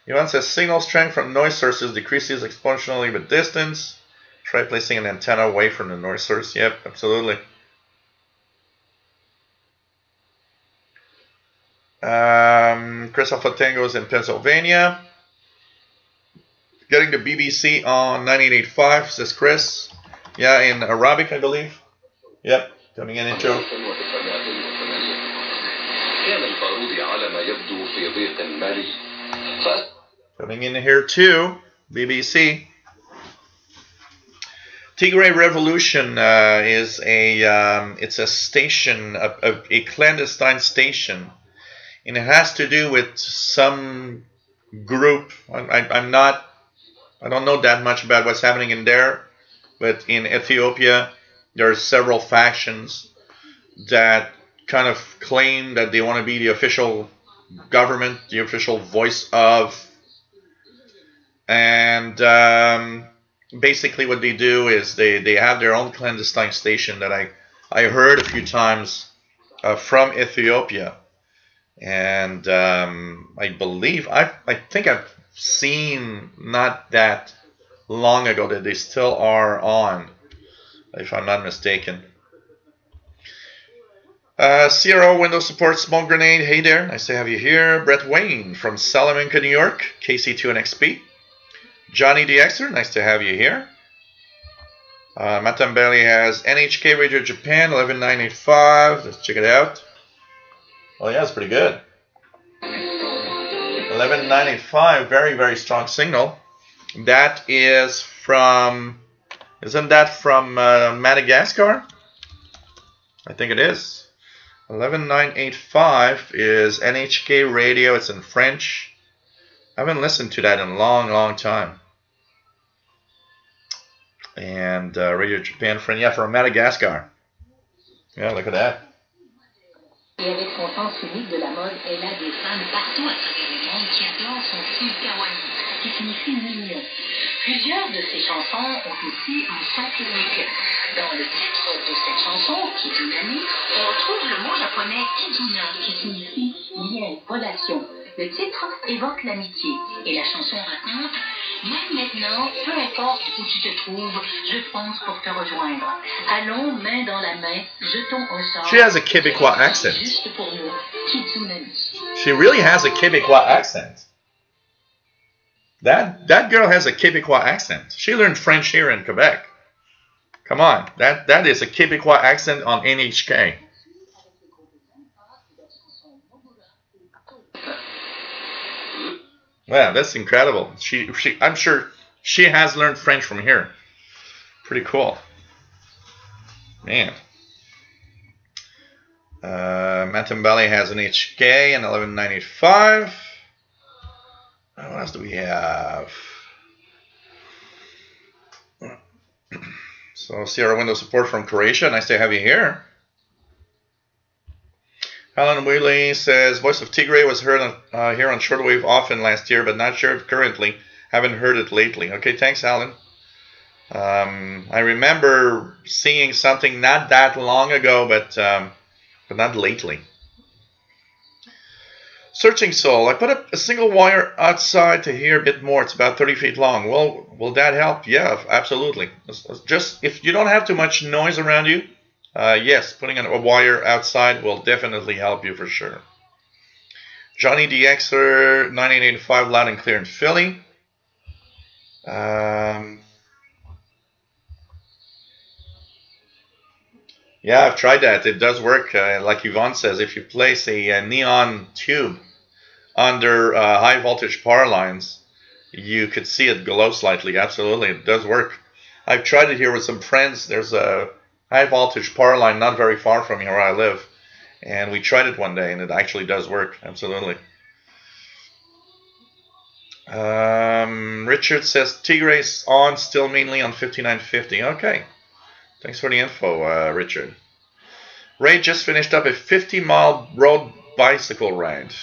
Ivan says signal strength from noise sources decreases exponentially with distance. Try placing an antenna away from the noise source. Yep, absolutely. Chris Alpha Tango's in Pennsylvania. Getting the BBC on 98.5, says Chris. Yeah, in Arabic, I believe. Yep, coming in intro. Coming in here too, BBC. Tigray Revolution is it's a station, a clandestine station. And it has to do with some group. I don't know that much about what's happening in there, but in Ethiopia, there are several factions that kind of claim that they want to be the official government, the official voice of, and basically what they do is they have their own clandestine station that I heard a few times from Ethiopia. And I believe, I think I've seen not that long ago that they still are on, if I'm not mistaken. CRO Windows Support Smoke Grenade, hey there, nice to have you here. Brett Wayne from Salamanca, New York, KC2 and XP. Johnny DXer, nice to have you here. Matambeli has NHK Radio Japan 11985, let's check it out. Oh yeah, it's pretty good. 1195, very, very strong signal. That is from, isn't that from Madagascar? I think it is. 11985 is NHK Radio, it's in French. I haven't listened to that in a long, long time. And Radio Japan friend, yeah, from Madagascar. Yeah, look at that. Et avec son sens unique de la mode, elle a des fans partout à travers le monde qui adorent son style kawaii, qui signifie mignon. Plusieurs de ses chansons ont aussi un sens unique. Dans le titre de cette chanson, Kizunami, on retrouve le mot japonais Kizuna, qui signifie lien, relation. Le titre évoque l'amitié et la chanson raconte même maintenant, peu importe où tu te trouves, je pense pour te rejoindre. Allons main dans la main, jetons un sort. She has a Québécois accent. Juste pour nous, Kizunami. She really has a Québécois accent. That girl has a Québécois accent. She learned French here in Quebec. Come on, that is a Québécois accent on NHK. Wow, that's incredible. I'm sure she has learned French from here. Pretty cool. Man. Matambali has an HK and 1195. What else do we have? So Sierra Window support from Croatia. Nice to have you here. Alan Wheatley says, Voice of Tigray was heard on, here on Shortwave often last year, but not sure if currently. Haven't heard it lately. Okay, thanks, Alan. I remember seeing something not that long ago, but not lately. Searching Soul. I put up a single wire outside to hear a bit more. It's about 30 feet long. Well, will that help? Yeah, absolutely. Just if you don't have too much noise around you, yes, putting a wire outside will definitely help you for sure. Johnny DXer, 1985, loud and clear in Philly. Yeah, I've tried that. It does work. Like Yvonne says, if you place a neon tube under high voltage power lines, you could see it glow slightly. Absolutely, it does work. I've tried it here with some friends. There's a high voltage power line not very far from here where I live, and we tried it one day, and it actually does work. Absolutely. Richard says Tigray's on still mainly on 5950. Okay, thanks for the info, Richard. Ray just finished up a 50-mile road bicycle ride.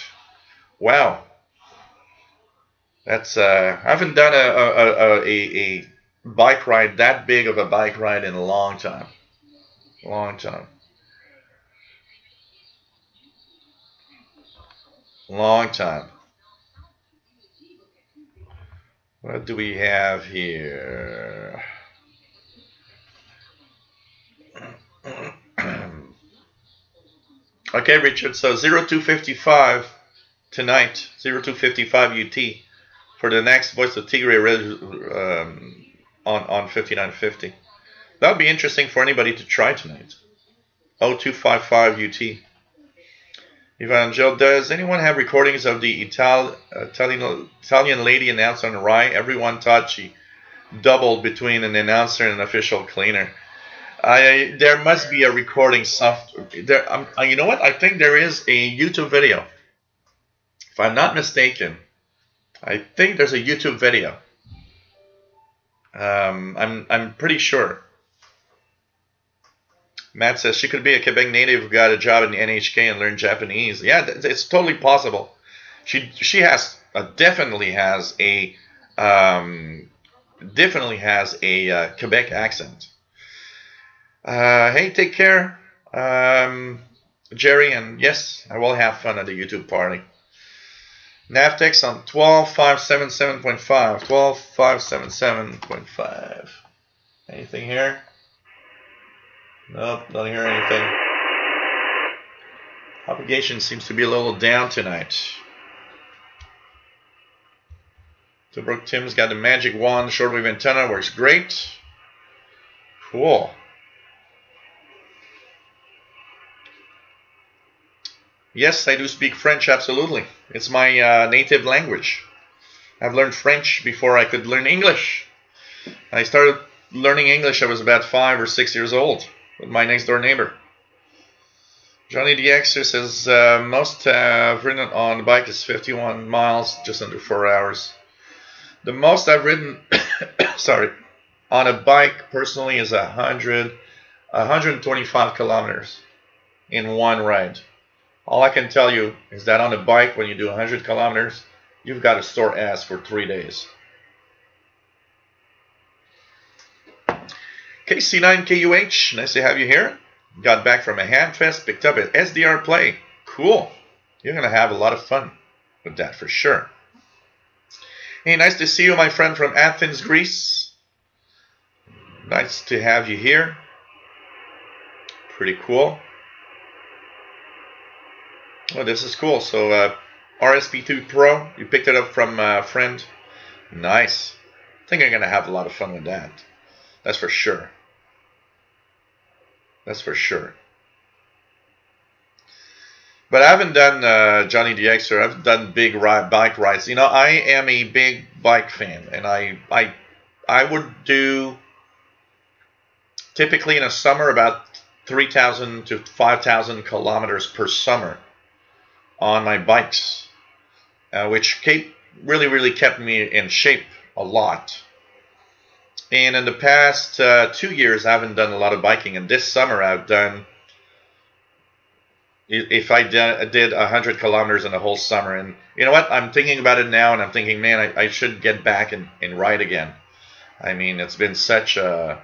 Wow. That's I haven't done a bike ride, that big of a bike ride, in a long time. Long time. Long time. What do we have here? Okay, Richard, so 0255 tonight, 0255 UT for the next Voice of Tigre on 5950. That would be interesting for anybody to try tonight. 0255 UT. Evangel, does anyone have recordings of the Italian lady announcer on Rai? Everyone thought she doubled between an announcer and an official cleaner. There must be a recording software. You know what? I think there is a YouTube video. If I'm not mistaken, I think there's a YouTube video. I'm pretty sure. Matt says she could be a Quebec native who got a job in the NHK and learned Japanese. Yeah, it's totally possible. She definitely has a Quebec accent. Hey, take care, Jerry, and yes, I will have fun at the YouTube party. Navtex on 12577.5. 12577.5. Anything here? Nope, don't hear anything. Propagation seems to be a little down tonight. Tobruk Tim's got the magic wand. Shortwave antenna works great. Cool. Yes, I do speak French, absolutely. It's my native language. I've learned French before I could learn English. I started learning English, I was about 5 or 6 years old, with my next door neighbor. Johnny the Xer says, most I've ridden on the bike is 51 miles, just under 4 hours. The most I've ridden, on a bike personally is 125 kilometers in one ride. All I can tell you is that on a bike, when you do 100 kilometers, you've got a sore ass for 3 days. KC9KUH, nice to have you here. Got back from a Hamfest, picked up an SDR play. Cool. You're going to have a lot of fun with that for sure. Hey, nice to see you, my friend from Athens, Greece. Nice to have you here. Pretty cool. Oh, this is cool. So, RSP2 Pro, you picked it up from a friend. Nice. I think I'm going to have a lot of fun with that. That's for sure. That's for sure. But I haven't done Johnny DX, or I've done big bike rides. You know, I am a big bike fan, and I would do typically in a summer about 3,000 to 5,000 kilometers per summer on my bikes, which really kept me in shape a lot. And in the past 2 years, I haven't done a lot of biking. And this summer, I've done, if I did 100 kilometers in the whole summer. And you know what? I'm thinking about it now, and I'm thinking, man, I should get back and ride again. I mean, it's been such a,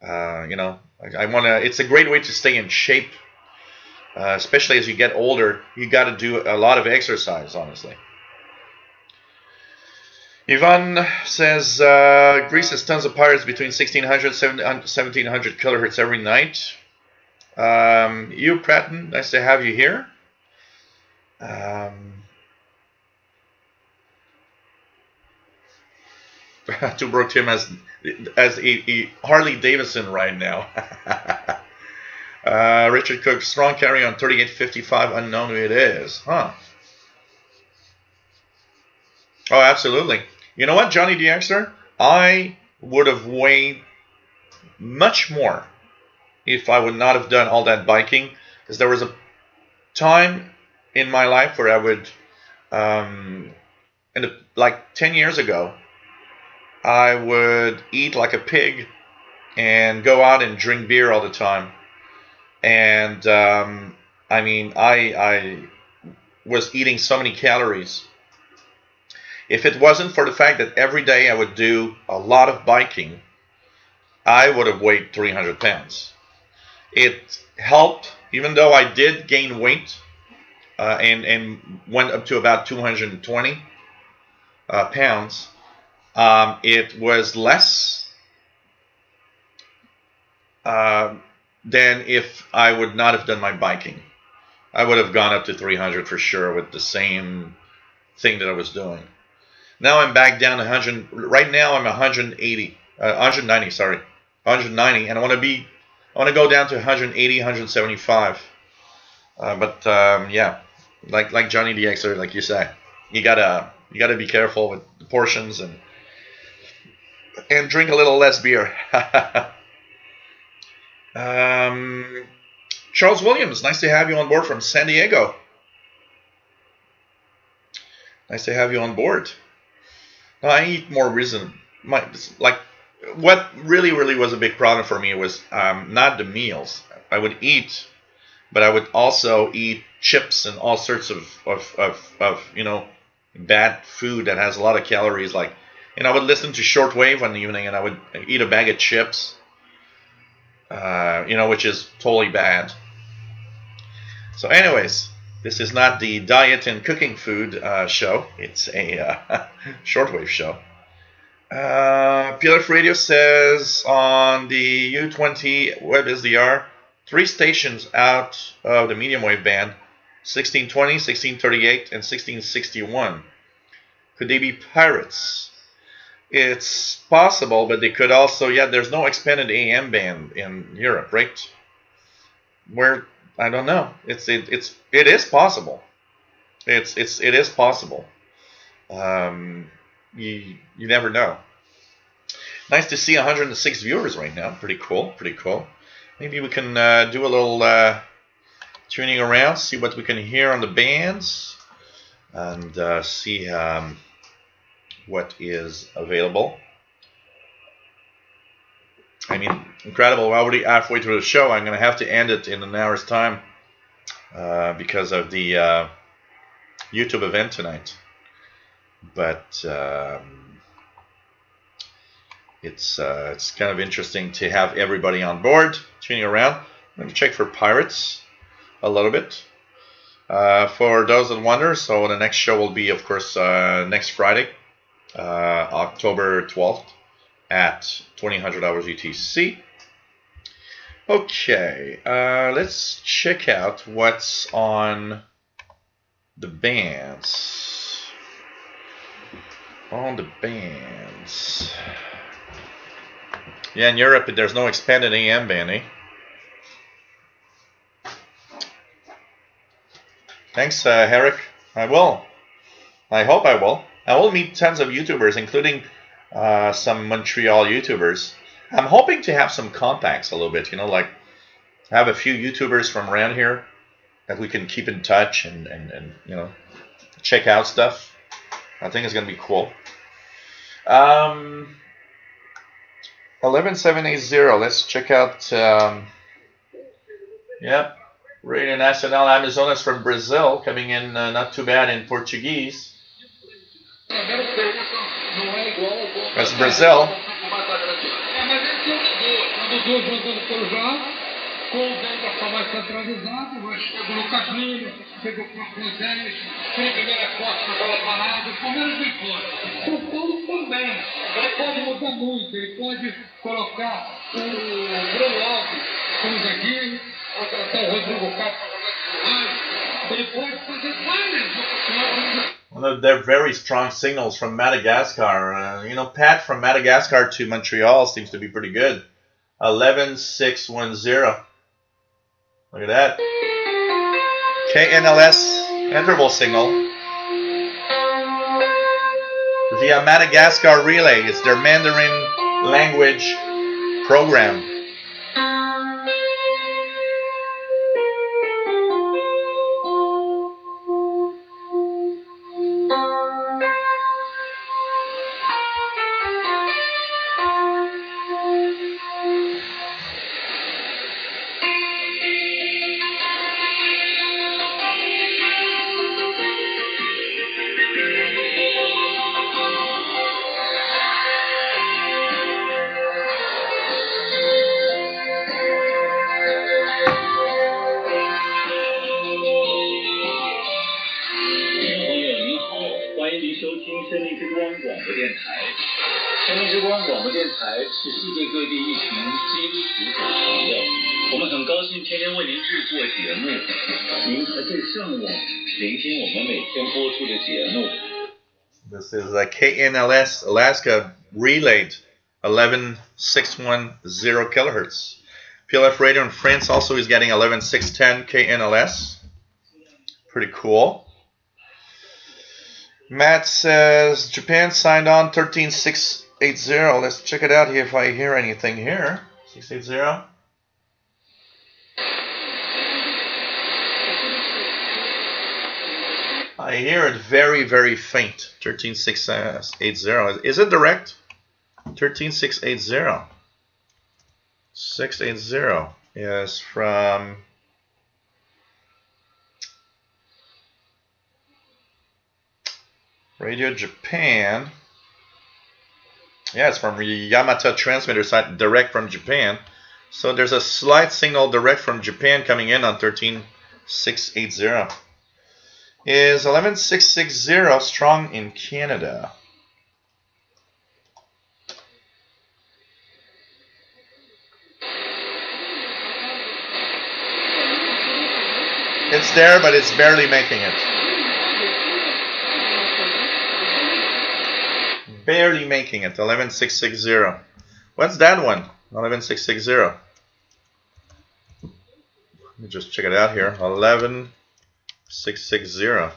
you know, I want to, it's a great way to stay in shape, especially as you get older. You got to do a lot of exercise, honestly. Ivan says, Greece has tons of pirates between 1600 and 1700 kilohertz every night. You, Pratton, nice to have you here. Tobruk Tim as a Harley Davidson right now. Richard Cook, strong carry on 3855, unknown who it is. Huh. Oh, absolutely. You know what, Johnny DXer? I would have weighed much more if I would not have done all that biking, because there was a time in my life where I would, like 10 years ago, I would eat like a pig and go out and drink beer all the time. And I mean, I was eating so many calories. If it wasn't for the fact that every day I would do a lot of biking, I would have weighed 300 pounds. It helped, even though I did gain weight and went up to about 220 pounds. It was less than if I would not have done my biking. I would have gone up to 300 for sure with the same thing that I was doing. Now I'm back down to 100. Right now I'm 190, sorry, 190, and I want to go down to 180, 175. Yeah, like Johnny the Xer, like you say, you gotta be careful with the portions and drink a little less beer. Charles Williams, nice to have you on board from San Diego. Nice to have you on board. No, I eat more reason. Like, what really was a big problem for me was not the meals. I would eat, but I would also eat chips and all sorts of bad food that has a lot of calories. Like, I would listen to Shortwave one evening and I would eat a bag of chips, which is totally bad. So anyways, this is not the diet and cooking food show. It's a Shortwave show. PLF Radio says on the U20 web SDR, 3 stations out of the medium wave band, 1620, 1638, and 1661. Could they be pirates? It's possible, but they could also, there's no expanded AM band in Europe, right? Where, I don't know. It is possible. It is possible. You never know. Nice to see 106 viewers right now. Pretty cool. Maybe we can do a little tuning around, see what we can hear on the bands, and see what is available. I mean, incredible. We're already halfway through the show. I'm going to have to end it in an hour's time because of the YouTube event tonight. But it's kind of interesting to have everybody on board, tuning around. I'm going to check for pirates a little bit. For those that wonder, so the next show will be, of course, next Friday, October 12th at 2000 hours UTC. Okay, let's check out what's on the bands. Yeah, in Europe, there's no expanded AM band, eh? Thanks, Herrick. I will. I hope I will. I will meet tons of YouTubers, including some Montreal YouTubers. I'm hoping to have some contacts a little bit, like have a few YouTubers from around here that we can keep in touch and check out stuff. I think it's going to be cool. 11780, let's check out, Radio Nacional Amazonas from Brazil, coming in not too bad in Portuguese. That's Brazil. One of their very strong signals from Madagascar. Pat from Madagascar to Montreal seems to be pretty good. 11610. Look at that. KNLS interval signal via Madagascar Relay. It's their Mandarin language program. 欢迎您收听生命之光广播电台。生命之光广播电台是世界各地一群基督徒的朋友，我们很高兴天天为您制作节目，您还可以上网聆听我们每天播出的节目。This is a KNLS Alaska relayed 11610 kilohertz. PLF radio in France also is getting 11610 KNLS. Pretty cool. Matt says Japan signed on 13680. Let's check it out here if I hear anything here. 680. I hear it very, very faint. 13680. Is it direct? 13680. 680 is from Radio Japan. Yeah, it's from Yamata transmitter site, direct from Japan. So there's a slight signal direct from Japan coming in on 13680. Is 11660 strong in Canada? It's there, but it's barely making it. Barely making it. 11660. What's that one? 11660. Let me just check it out here. 11660.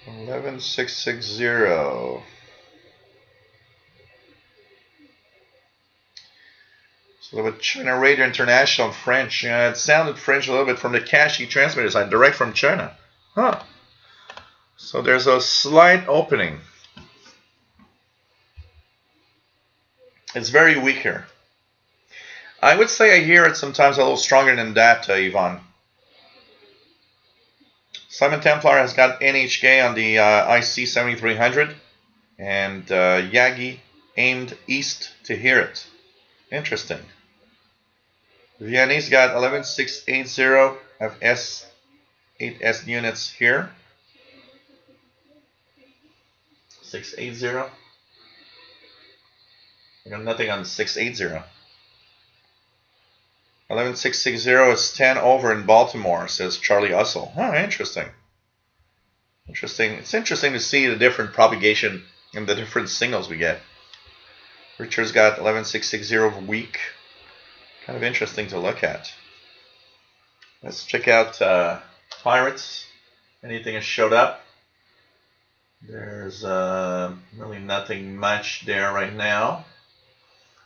11660. So with China Radio International French. It sounded French a little bit from the Kashi transmitter side, direct from China. Huh. So there's a slight opening. It's very weak here. I would say I hear it sometimes a little stronger than that, Yvonne. Simon Templar has got NHK on the IC 7300 and Yagi aimed east to hear it. Interesting. Vianney's got 11680 have S8S units here. 680. I got nothing on 680. 11660 is 10 over in Baltimore, says Charlie Ussel. Oh, interesting. Interesting. It's interesting to see the different propagation and the different signals we get. Richard's got 11660 weak. Kind of interesting to look at. Let's check out Pirates. Anything has showed up? There's really nothing much there right now.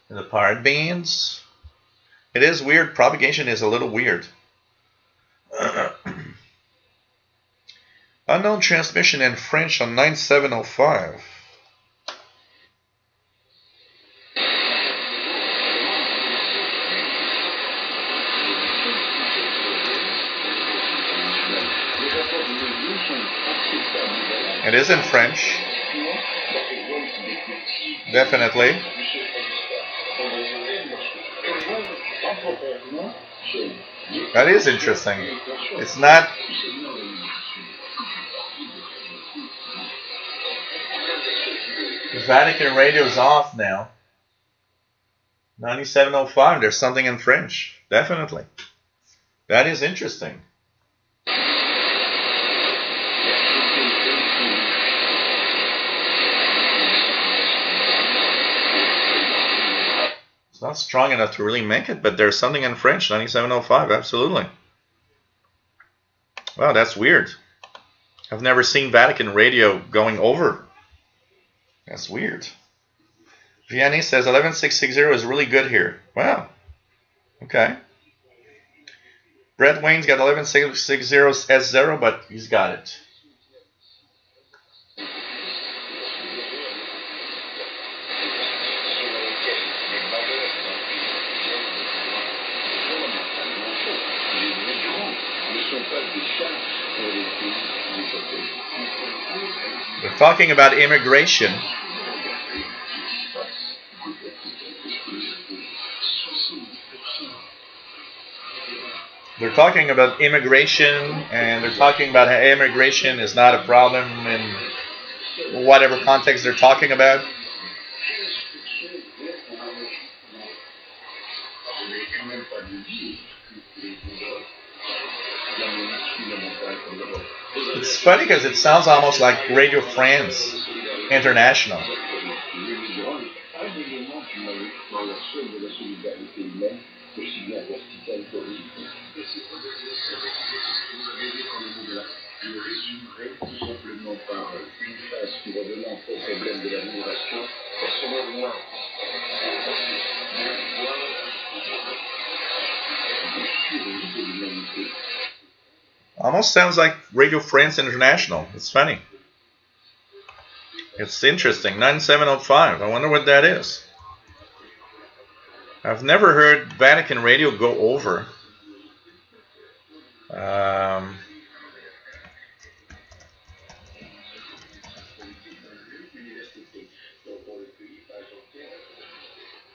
In the pirate bands. It is weird. Propagation is a little weird. Unknown transmission in French on 9705. It is in French. Definitely. That is interesting. It's not. The Vatican Radio is off now. 9705. There's something in French. Definitely. That is interesting. Not strong enough to really make it, but there's something in French. 9705, absolutely. Wow, that's weird. I've never seen Vatican Radio going over. That's weird. Vianney says 11660 is really good here. Wow. Okay. Brett Wayne's got 11660 S0, but he's got it. We're talking about immigration. They're talking about immigration, and they're talking about how immigration is not a problem in whatever context they're talking about. It's funny because it sounds almost like Radio France International. Almost sounds like Radio France International. It's funny. It's interesting. 9705. I wonder what that is. I've never heard Vatican Radio go over.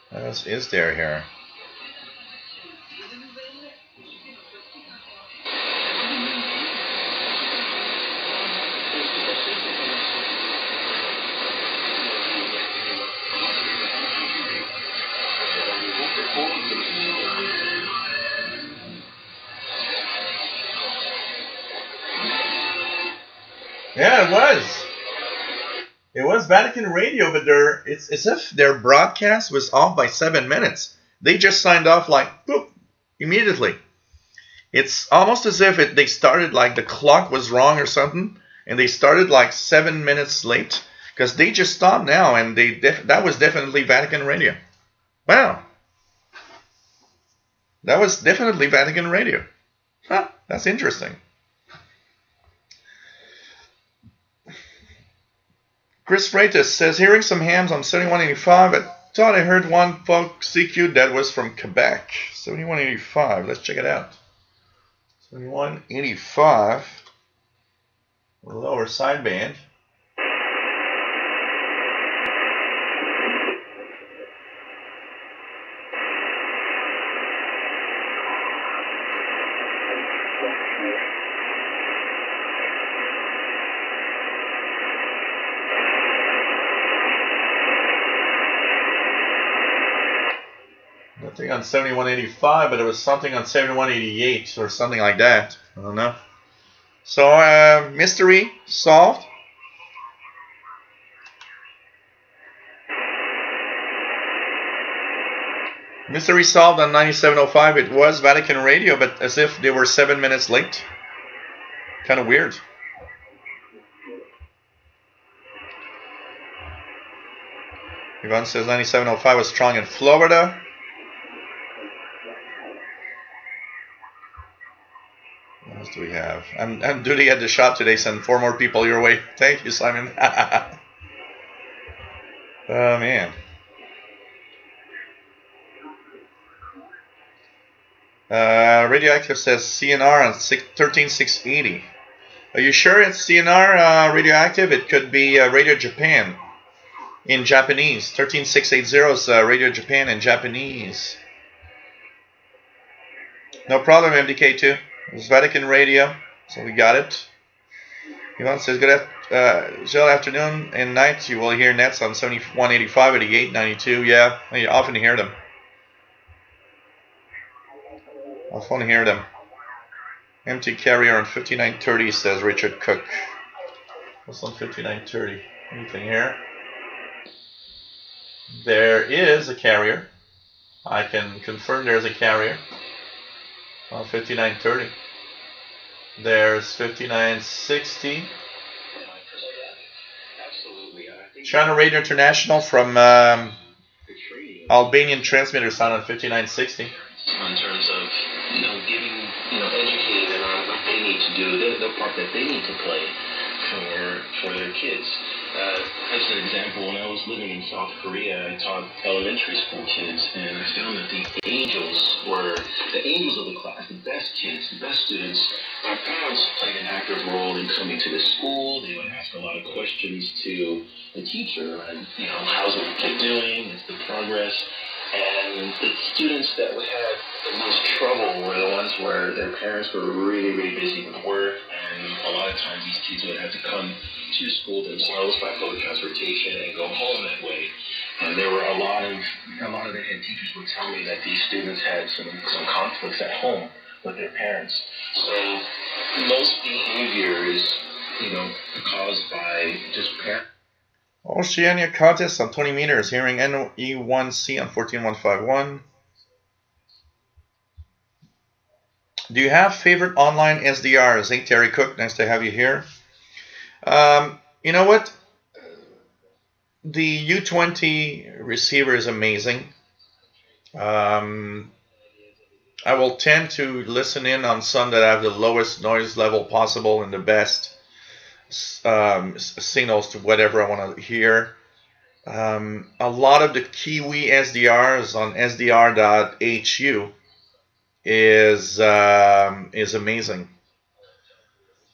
What else is there here? Yeah, it was. It was Vatican Radio, but it's as if their broadcast was off by 7 minutes. They just signed off like, boop, immediately. It's almost as if they started like the clock was wrong or something, and they started like 7 minutes late, because they just stopped now, and that was definitely Vatican Radio. Wow. That was definitely Vatican Radio. Huh, that's interesting. Chris Freitas says, hearing some hams on 7185, I thought I heard one folk CQ that was from Quebec. 7185, let's check it out. 7185, lower sideband. Nothing on 7185, but it was something on 7188 or something like that. I don't know. So, mystery solved. Mystery solved on 9705. It was Vatican Radio, but as if they were 7 minutes late. Kind of weird. Yvonne says 9705 was strong in Florida. What else do we have? I'm duty at the shop today. Send 4 more people your way. Thank you, Simon. Oh, man. Radioactive says CNR on 13680. Are you sure it's CNR Radioactive? It could be Radio Japan in Japanese. 13680 is Radio Japan in Japanese. No problem, MDK2. It's Vatican Radio, so we got it. Yvonne says, good afternoon and night. You will hear nets on 7185, 88, 92. Yeah, you often hear them. Often hear them. Empty carrier on 5930, says Richard Cook. What's on 5930? Anything here? There is a carrier. I can confirm there's a carrier on 5930. There's 5960. China Radio International from Albanian transmitter sound on 5960. In terms of giving educating them on what they need to do, the part that they need to play for their kids. As an example, when I was living in South Korea, I taught elementary school kids, and I found that the angels of the class, the best kids, the best students. Our parents played an active role in coming to the school. They would ask a lot of questions to the teacher, and how's the kid doing? What's the progress? And the students that we had the most trouble were the ones where their parents were really, really busy with work, and a lot of times these kids would have to come to school themselves by public transportation and go home that way. And there were a lot of the head teachers would tell me that these students had some conflicts at home with their parents. So most behavior is, caused by just parents. Oceania contest on 20 meters, hearing NE1C on 14151. Do you have favorite online SDRs? Hey, Terry Cook, nice to have you here. You know what? The U20 receiver is amazing. I will tend to listen in on some that have the lowest noise level possible and the best signals to whatever I want to hear. A lot of the Kiwi SDRs on sdr.hu is amazing,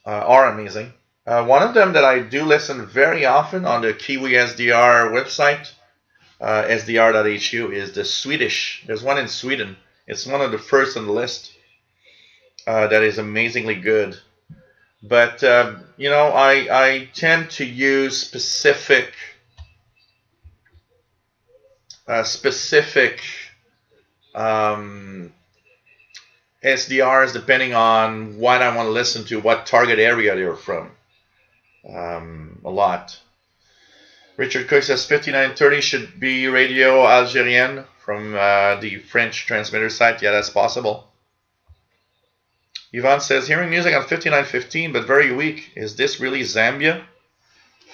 are amazing. One of them that I do listen very often on the Kiwi SDR website, sdr.hu, is the Swedish. There's one in Sweden. It's one of the first on the list that is amazingly good. But, I tend to use specific SDRs depending on what I want to listen to, what target area they're from. A lot. Richard Cook says 5930 should be Radio Algérienne from the French transmitter site. Yeah, that's possible. Yvonne says, hearing music on 5915 but very weak. Is this really Zambia?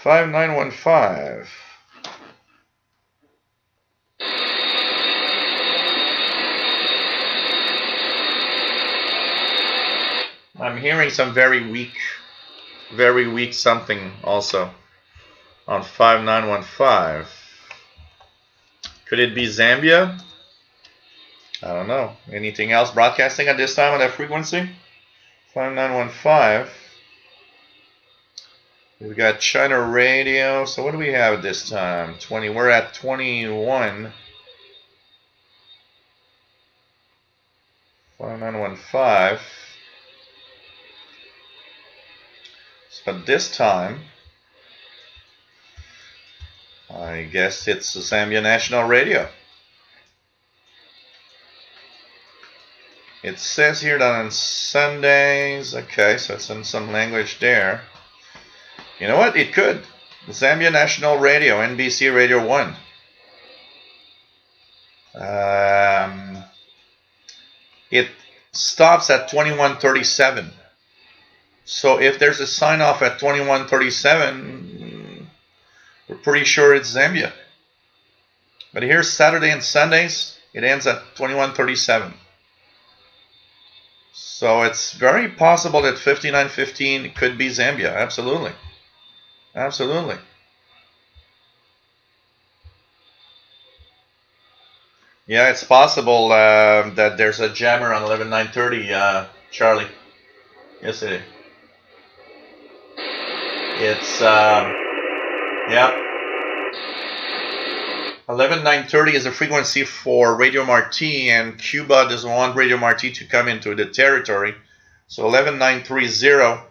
5915. I'm hearing some very weak something also on 5915. Could it be Zambia? I don't know. Anything else broadcasting at this time on that frequency? 5915. We've got China Radio. So what do we have at this time? 20. We're at 21. 5915. So at this time, I guess it's Zambia National Radio. It says here that on Sundays, okay, so it's in some language there. You know what? It could. Zambia National Radio, NBC Radio 1. It stops at 2137. So if there's a sign off at 2137, we're pretty sure it's Zambia. But here's Saturday and Sundays, it ends at 2137. So it's very possible that 5915 could be Zambia. Absolutely. Absolutely. Yeah, it's possible that there's a jammer on 11930, Charlie. Yes, it is. It's, yeah. 11930 is a frequency for Radio Marti, and Cuba doesn't want Radio Marti to come into the territory. So 11930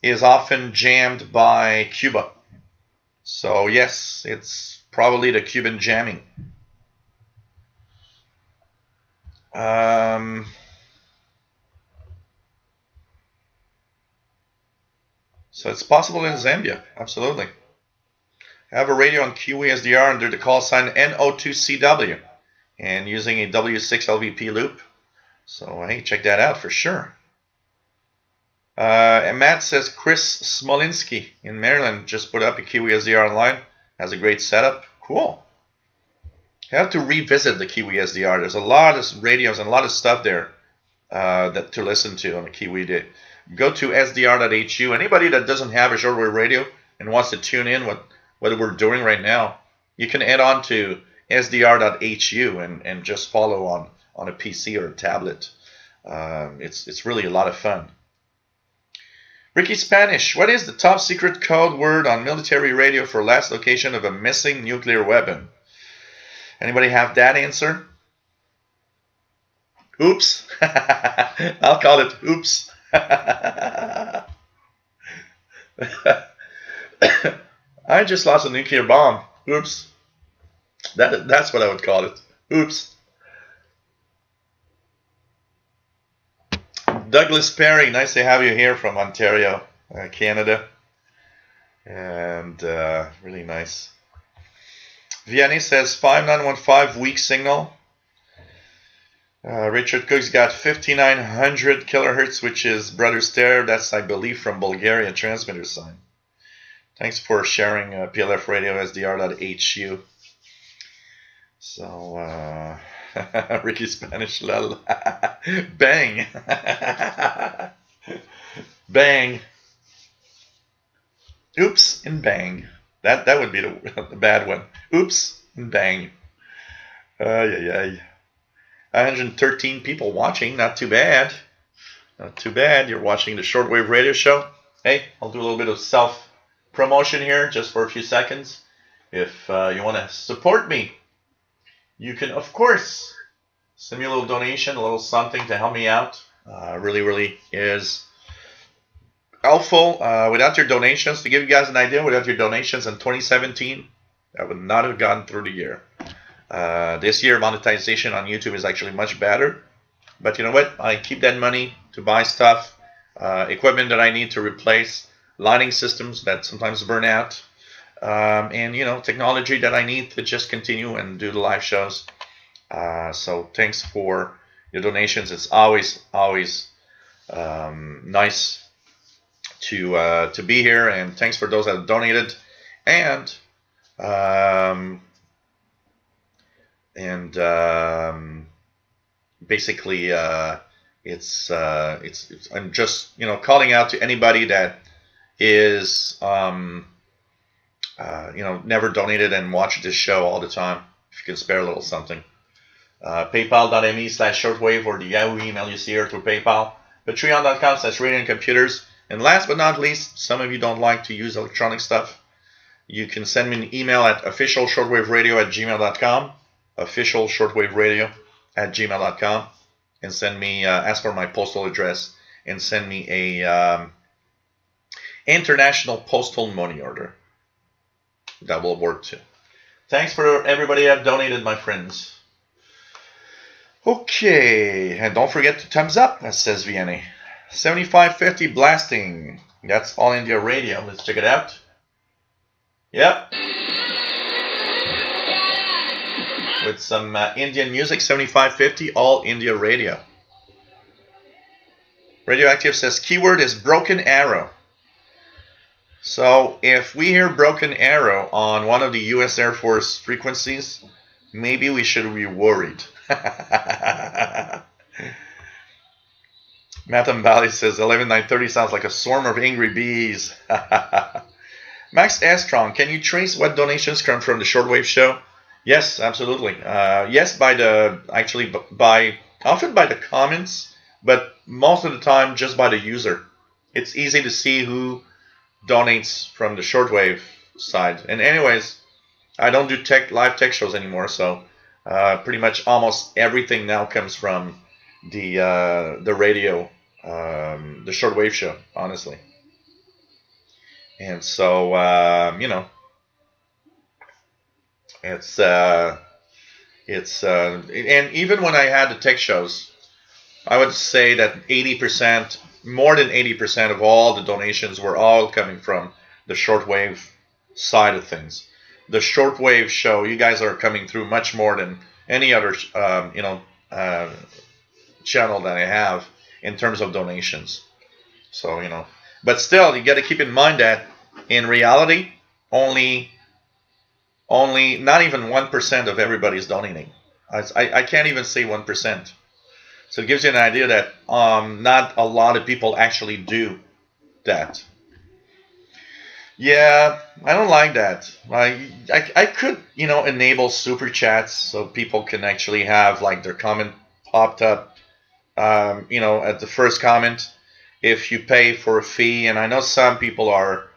is often jammed by Cuba. So yes, it's probably the Cuban jamming. So it's possible in Zambia, absolutely. I have a radio on Kiwi SDR under the call sign NO2CW and using a W6LVP loop. So hey, check that out for sure. And Matt says Chris Smolinski in Maryland just put up a Kiwi SDR online. Has a great setup. Cool. I have to revisit the Kiwi SDR. There's a lot of radios and a lot of stuff there that to listen to on the Kiwi Day. Go to sdr.hu. Anybody that doesn't have a shortwave radio and wants to tune in what we're doing right now, you can add on to sdr.hu and just follow on a PC or a tablet. It's really a lot of fun. Ricky Spanish, what is the top secret code word on military radio for last location of a missing nuclear weapon? Anybody have that answer? Oops. I'll call it oops. I just lost a nuclear bomb. Oops. That's what I would call it. Oops. Douglas Perry, nice to have you here from Ontario, Canada. And really nice. Vianney says 5915 weak signal. Richard Cook's got 5900 kilohertz, which is Brother Stair. That's, I believe, from Bulgaria transmitter sign. Thanks for sharing PLF Radio SDR.HU. So, Ricky Spanish, lol. Bang. Bang. Oops and bang. That would be the bad one. Oops and bang. 113 people watching. Not too bad. Not too bad. You're watching the Shortwave Radio Show. Hey, I'll do a little bit of self-promotion here just for a few seconds. If you want to support me, you can, of course, send me a little donation, a little something to help me out. Really is helpful. Without your donations, to give you guys an idea, without your donations in 2017, I would not have gotten through the year. This year, monetization on YouTube is actually much better. But you know what? I keep that money to buy stuff, equipment that I need to replace, lighting systems that sometimes burn out, and you know, technology that I need to just continue and do the live shows. So thanks for your donations. It's always nice to be here, and thanks for those that have donated. And basically, it's I'm just, you know, calling out to anybody that is you know, never donated and watch this show all the time. If you can spare a little something. PayPal.me/shortwave or the Yahoo email you see here through PayPal. Patreon.com/radioandcomputers. And last but not least, some of you don't like to use electronic stuff. You can send me an email at officialshortwaveradio@gmail.com. officialshortwaveradio@gmail.com, and send me, ask for my postal address, and send me a international postal money order. That will work too. Thanks for everybody that donated, my friends. Okay, and don't forget to thumbs up, as says Vianney. 7550 blasting. That's All India Radio. Let's check it out. Yep. With some Indian music, 7550, All India Radio. Radioactive says keyword is broken arrow. So if we hear broken arrow on one of the U.S. Air Force frequencies, maybe we should be worried. Matam Valley says 11930 sounds like a swarm of angry bees. Max Astron, can you trace what donations come from the Shortwave show? Yes, absolutely. Yes, often by the comments, but most of the time just by the user. It's easy to see who donates from the Shortwave side. And anyways, I don't do live tech shows anymore, so pretty much almost everything now comes from the radio, the Shortwave show, honestly. And so you know, it's and even when I had the tech shows, I would say that 80%, more than 80% of all the donations were all coming from the Shortwave side of things. The Shortwave show, you guys are coming through much more than any other you know, channel that I have in terms of donations. So, you know, but still, you got to keep in mind that in reality, only not even 1% of everybody is donating. I can't even say 1%. So it gives you an idea that not a lot of people actually do that. Yeah, I don't like that. I could, you know, enable super chats so people can actually have like their comment popped up, you know, at the first comment if you pay for a fee. And I know some people are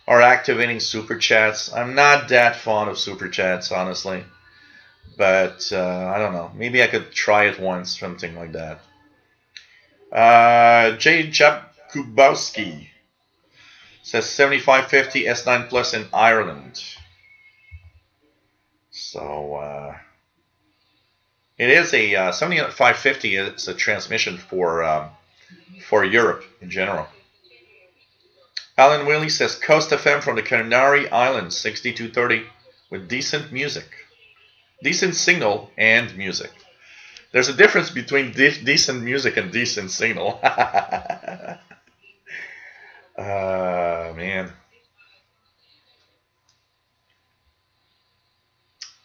activating super chats. I'm not that fond of super chats, honestly. but I don't know. Maybe I could try it once, something like that. J. Jakubowski says 7550 S9 Plus in Ireland. So it is a 7550 is a transmission for Europe in general. Alan Willie says Coast FM from the Canary Islands 6230 with decent music, decent signal and music. There's a difference between decent music and decent signal. Man.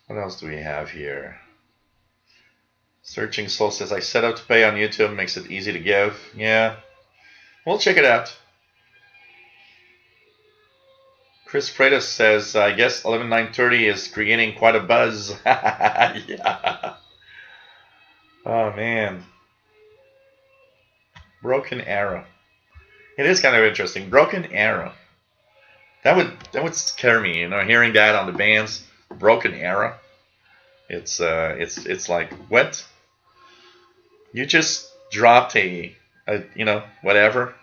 What else do we have here? Searching Soul says, I set out to pay on YouTube, makes it easy to give. Yeah, we'll check it out. Chris Freitas says, I guess 11930 is creating quite a buzz. Yeah. Oh, man. Broken Arrow. It is kind of interesting. Broken Arrow. That would scare me, you know, hearing that on the bands. Broken Arrow. It's like, what? You just dropped a you know, whatever.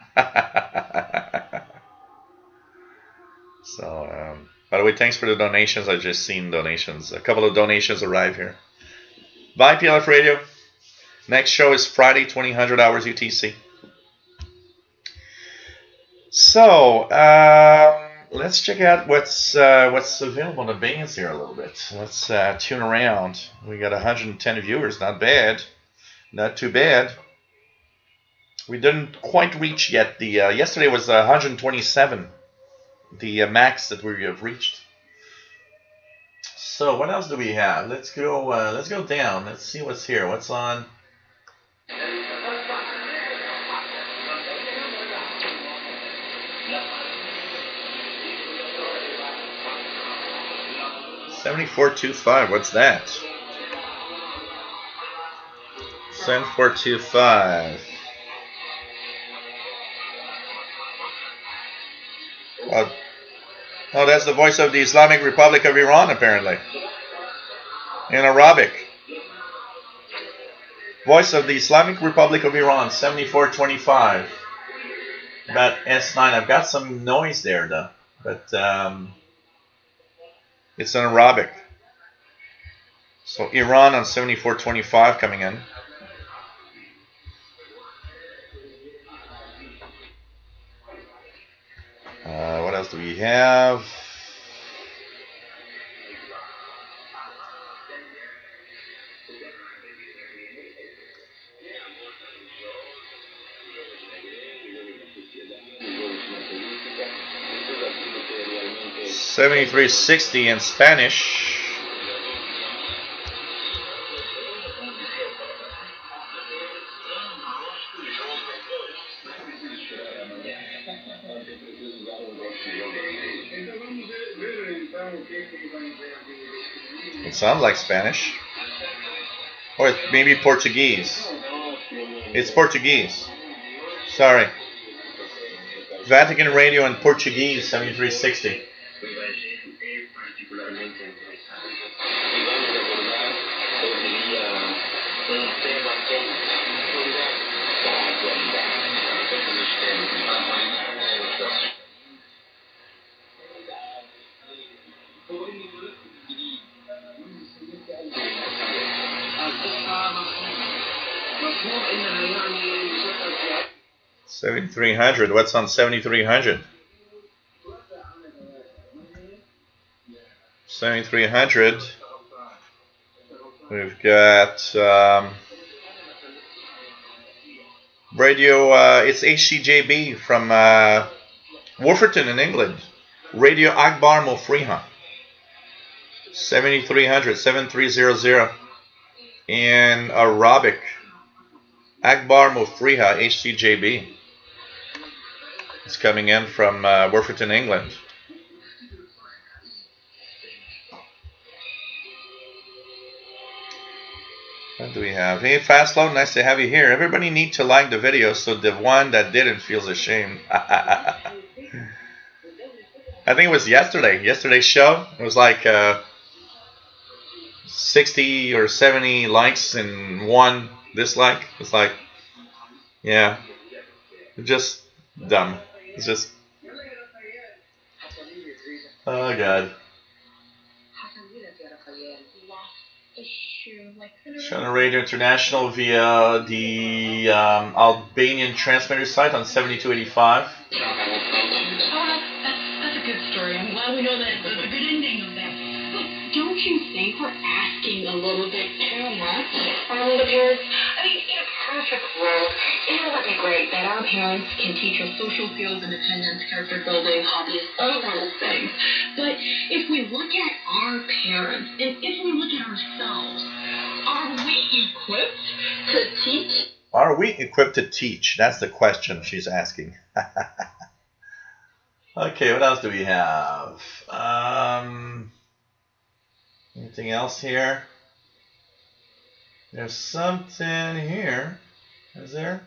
So, by the way, thanks for the donations. I've just seen donations. A couple of donations arrive here. Bye, PLF Radio. Next show is Friday, 2000 hours UTC. So, let's check out what's available on the bands here a little bit. Let's tune around. We got 110 viewers. Not bad. Not too bad. We didn't quite reach yet. The yesterday was 127. The max that we have reached. So what else do we have? Let's go down. Let's see what's here. What's on? $74.25. What's that? 74.25. Oh, that's the voice of the Islamic Republic of Iran, apparently. In Arabic. Voice of the Islamic Republic of Iran, 74.25. About S9. I've got some noise there, though. But it's in Arabic. So Iran on 74.25 coming in. What else do we have? $73.60 in Spanish. It sounds like Spanish. Or it's maybe Portuguese. It's Portuguese. Sorry. Vatican Radio in Portuguese, 73.60. $7,300. What's on 7,300? 7,300. We've got radio. It's HCJB from Wolverton in England. Radio Akbar Mofriha. 7,300. 7300 in Arabic. Akbar Mofriha HCJB. It's coming in from Wolverton, England. What do we have? Hey, Fastload, nice to have you here. Everybody need to like the video so the one that didn't feels ashamed. I think it was yesterday's show. It was like 60 or 70 likes and 1 dislike. It's like, yeah, it's just dumb. It's just, oh God. Channel Radio International via the Albanian transmitter site on 7285. That's a good story. I'm glad we know that. That's a good ending of that. But don't you think we're asking a little bit too much from the parents? I mean, in a perfect world, it would be great that our parents can teach us social skills, independence, character building, hobbies, all those things. But if we look at our parents, and if we look at ourselves, are we equipped to teach? Are we equipped to teach? That's the question she's asking. Okay, what else do we have? Anything else here? There's something here. Is there?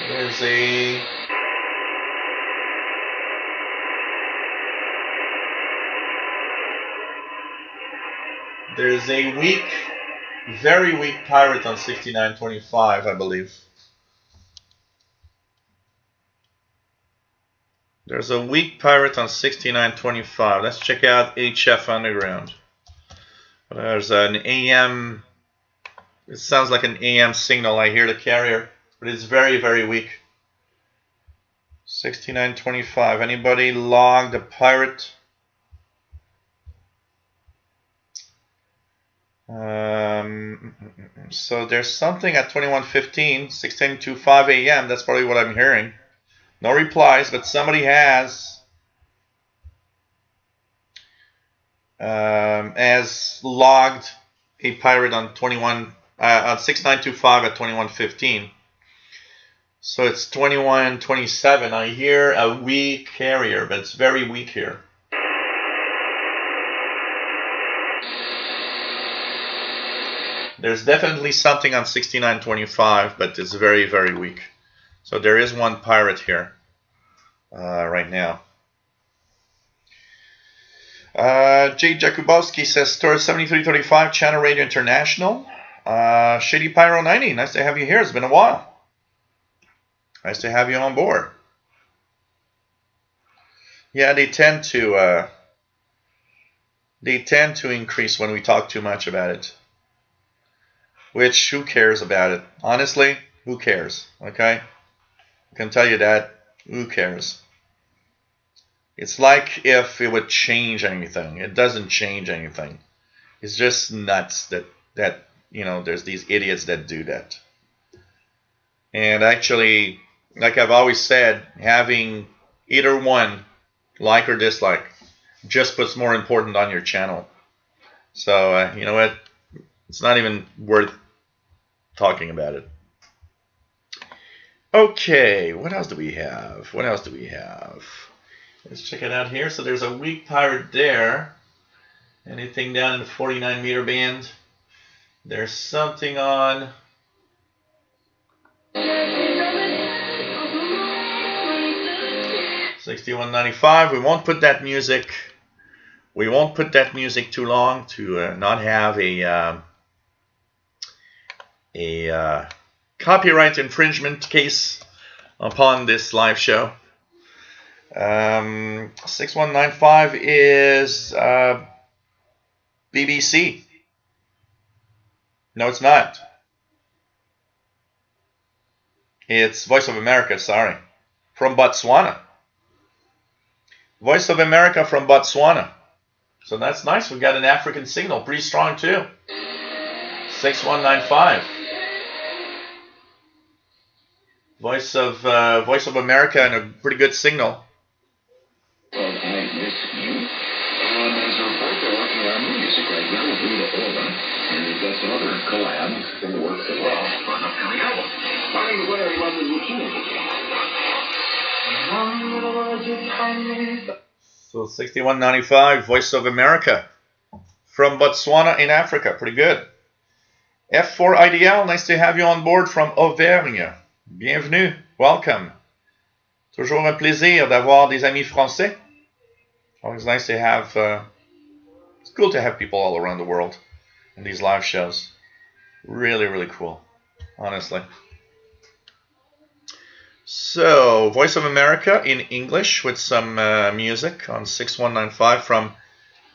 There's a... There's a weak, very weak pirate on 6925, I believe. There's a weak pirate on 6925. Let's check out HF Underground. There's an AM, it sounds like an AM signal. I hear the carrier, but it's very, very weak. 6925. Anybody logged a pirate? So there's something at 2115, 1625 AM. That's probably what I'm hearing. No replies, but somebody has logged a pirate on 6925 at 2115. So it's 2127. I hear a weak carrier, but it's very weak here. There's definitely something on 6925, but it's very, very weak. So there is one pirate here right now. Jay Jakubowski says, Store 7335, Channel Radio International. Shady Pyro 90, nice to have you here. It's been a while. Nice to have you on board. Yeah, they tend to increase when we talk too much about it. Which, who cares about it? Honestly, who cares? Okay? I can tell you that. Who cares? It's like if it would change anything. It doesn't change anything. It's just nuts that you know, there's these idiots that do that. And actually, like I've always said, having either one, like or dislike, just puts more important on your channel. So, you know what? It's not even worth talking about it. Okay, what else do we have? What else do we have? Let's check it out here. So there's a weak pirate there. Anything down in the 49 meter band? There's something on 6195. We won't put that music. We won't put that music too long to not have a copyright infringement case upon this live show. 6195 is BBC. No, it's not. It's Voice of America, sorry. From Botswana. Voice of America from Botswana. So that's nice. We've got an African signal. Pretty strong, too. 6195. Voice of America and a pretty good signal. Some other collabs in the works as well for an upcoming album. Starting where he was in So 6195, Voice of America from Botswana in Africa. Pretty good. F4 IDL, nice to have you on board from Auvergne. Bienvenue, welcome. Toujours un plaisir d'avoir des amis français. Always nice to have It's cool to have people all around the world in these live shows. Really, really cool, honestly. So, Voice of America in English with some music on 6195 from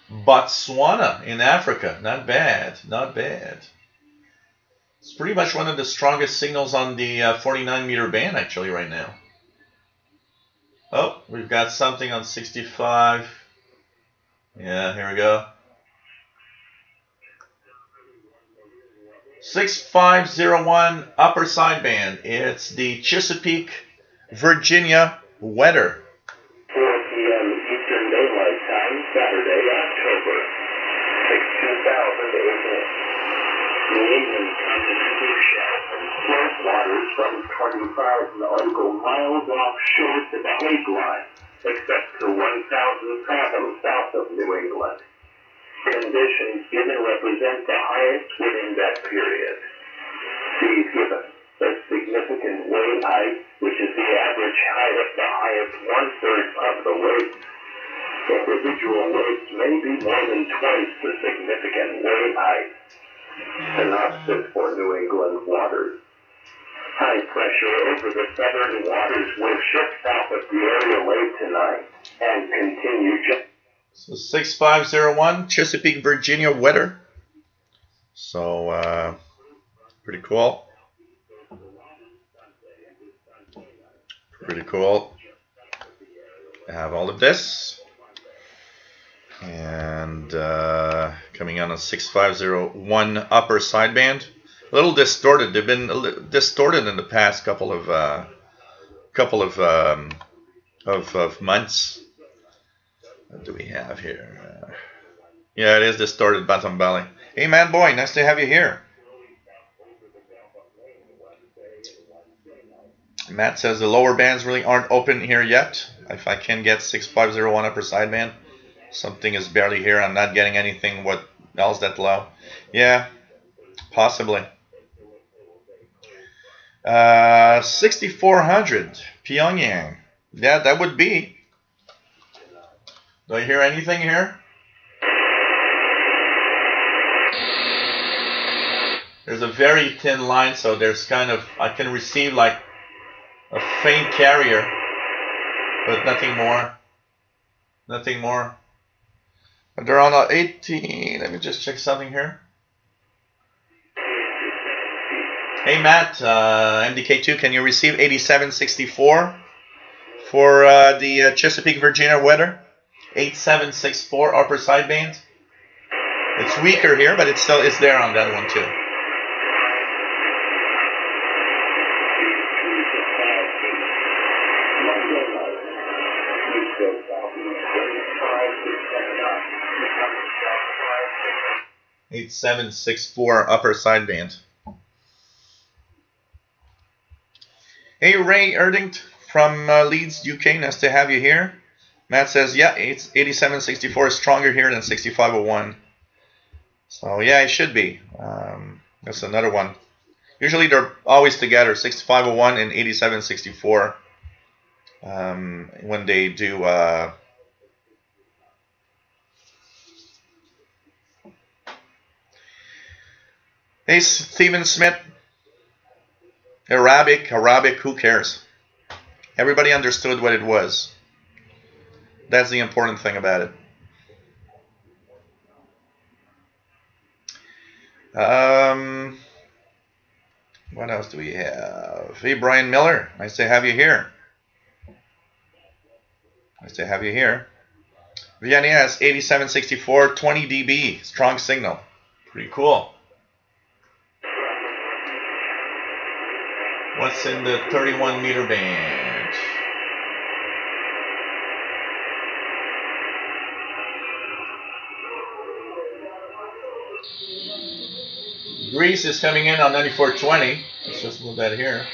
Botswana in Africa. Not bad, not bad. It's pretty much one of the strongest signals on the 49 meter band actually right now. Oh, we've got something on 65. Yeah, here we go. 6501 upper sideband. It's the Chesapeake, Virginia weather. 4 p.m. Eastern Daylight Time, Saturday, October 6, 2018. New England continental shelf and slope waters from 20,000 nautical miles offshore to the Hague line, except to 1,000 fathoms south of New England. Conditions given represent the highest within that period. These give us a significant wave height, which is the average height of the highest one-third of the waves. Individual waves may be more than twice the significant wave height. Synopsis for New England waters. High pressure over the southern waters will shift south of the area late tonight and continue just. So 6501 Chesapeake, Virginia weather. So pretty cool. Pretty cool. I have all of this. And coming on 6501 upper sideband. A little distorted. They've been a little distorted in the past couple of months. What do we have here? Yeah, it is distorted, Bantam Valley. Hey, man, boy, nice to have you here. Matt says the lower bands really aren't open here yet. If I can get 6501 upper sideband, something is barely here. I'm not getting anything what else that low. Yeah, possibly. 6400 Pyongyang. Yeah, that would be. Do I hear anything here? There's a very thin line, so there's kind of, I can receive like a faint carrier, but nothing more. Nothing more. But they're on 18. Let me just check something here. Hey Matt, MDK2, can you receive 8764 for the Chesapeake, Virginia weather? 8764 upper sideband. It's weaker here, but it's there on that one too. (8764) upper sideband. Hey Ray Erdingt from Leeds, UK. Nice to have you here. Matt says, yeah, 8764 is stronger here than 6501. So, yeah, it should be. That's another one. Usually they're always together, 6501 and 8764. When they do... Hey, Stephen Smith. Arabic, who cares? Everybody understood what it was. That's the important thing about it. What else do we have? Hey, Brian Miller. Nice to have you here. Nice to have you here. Vienna has 8764, 20 dB. Strong signal. Pretty cool. What's in the 31 meter band? Greece is coming in on 9420. Let's just move that here.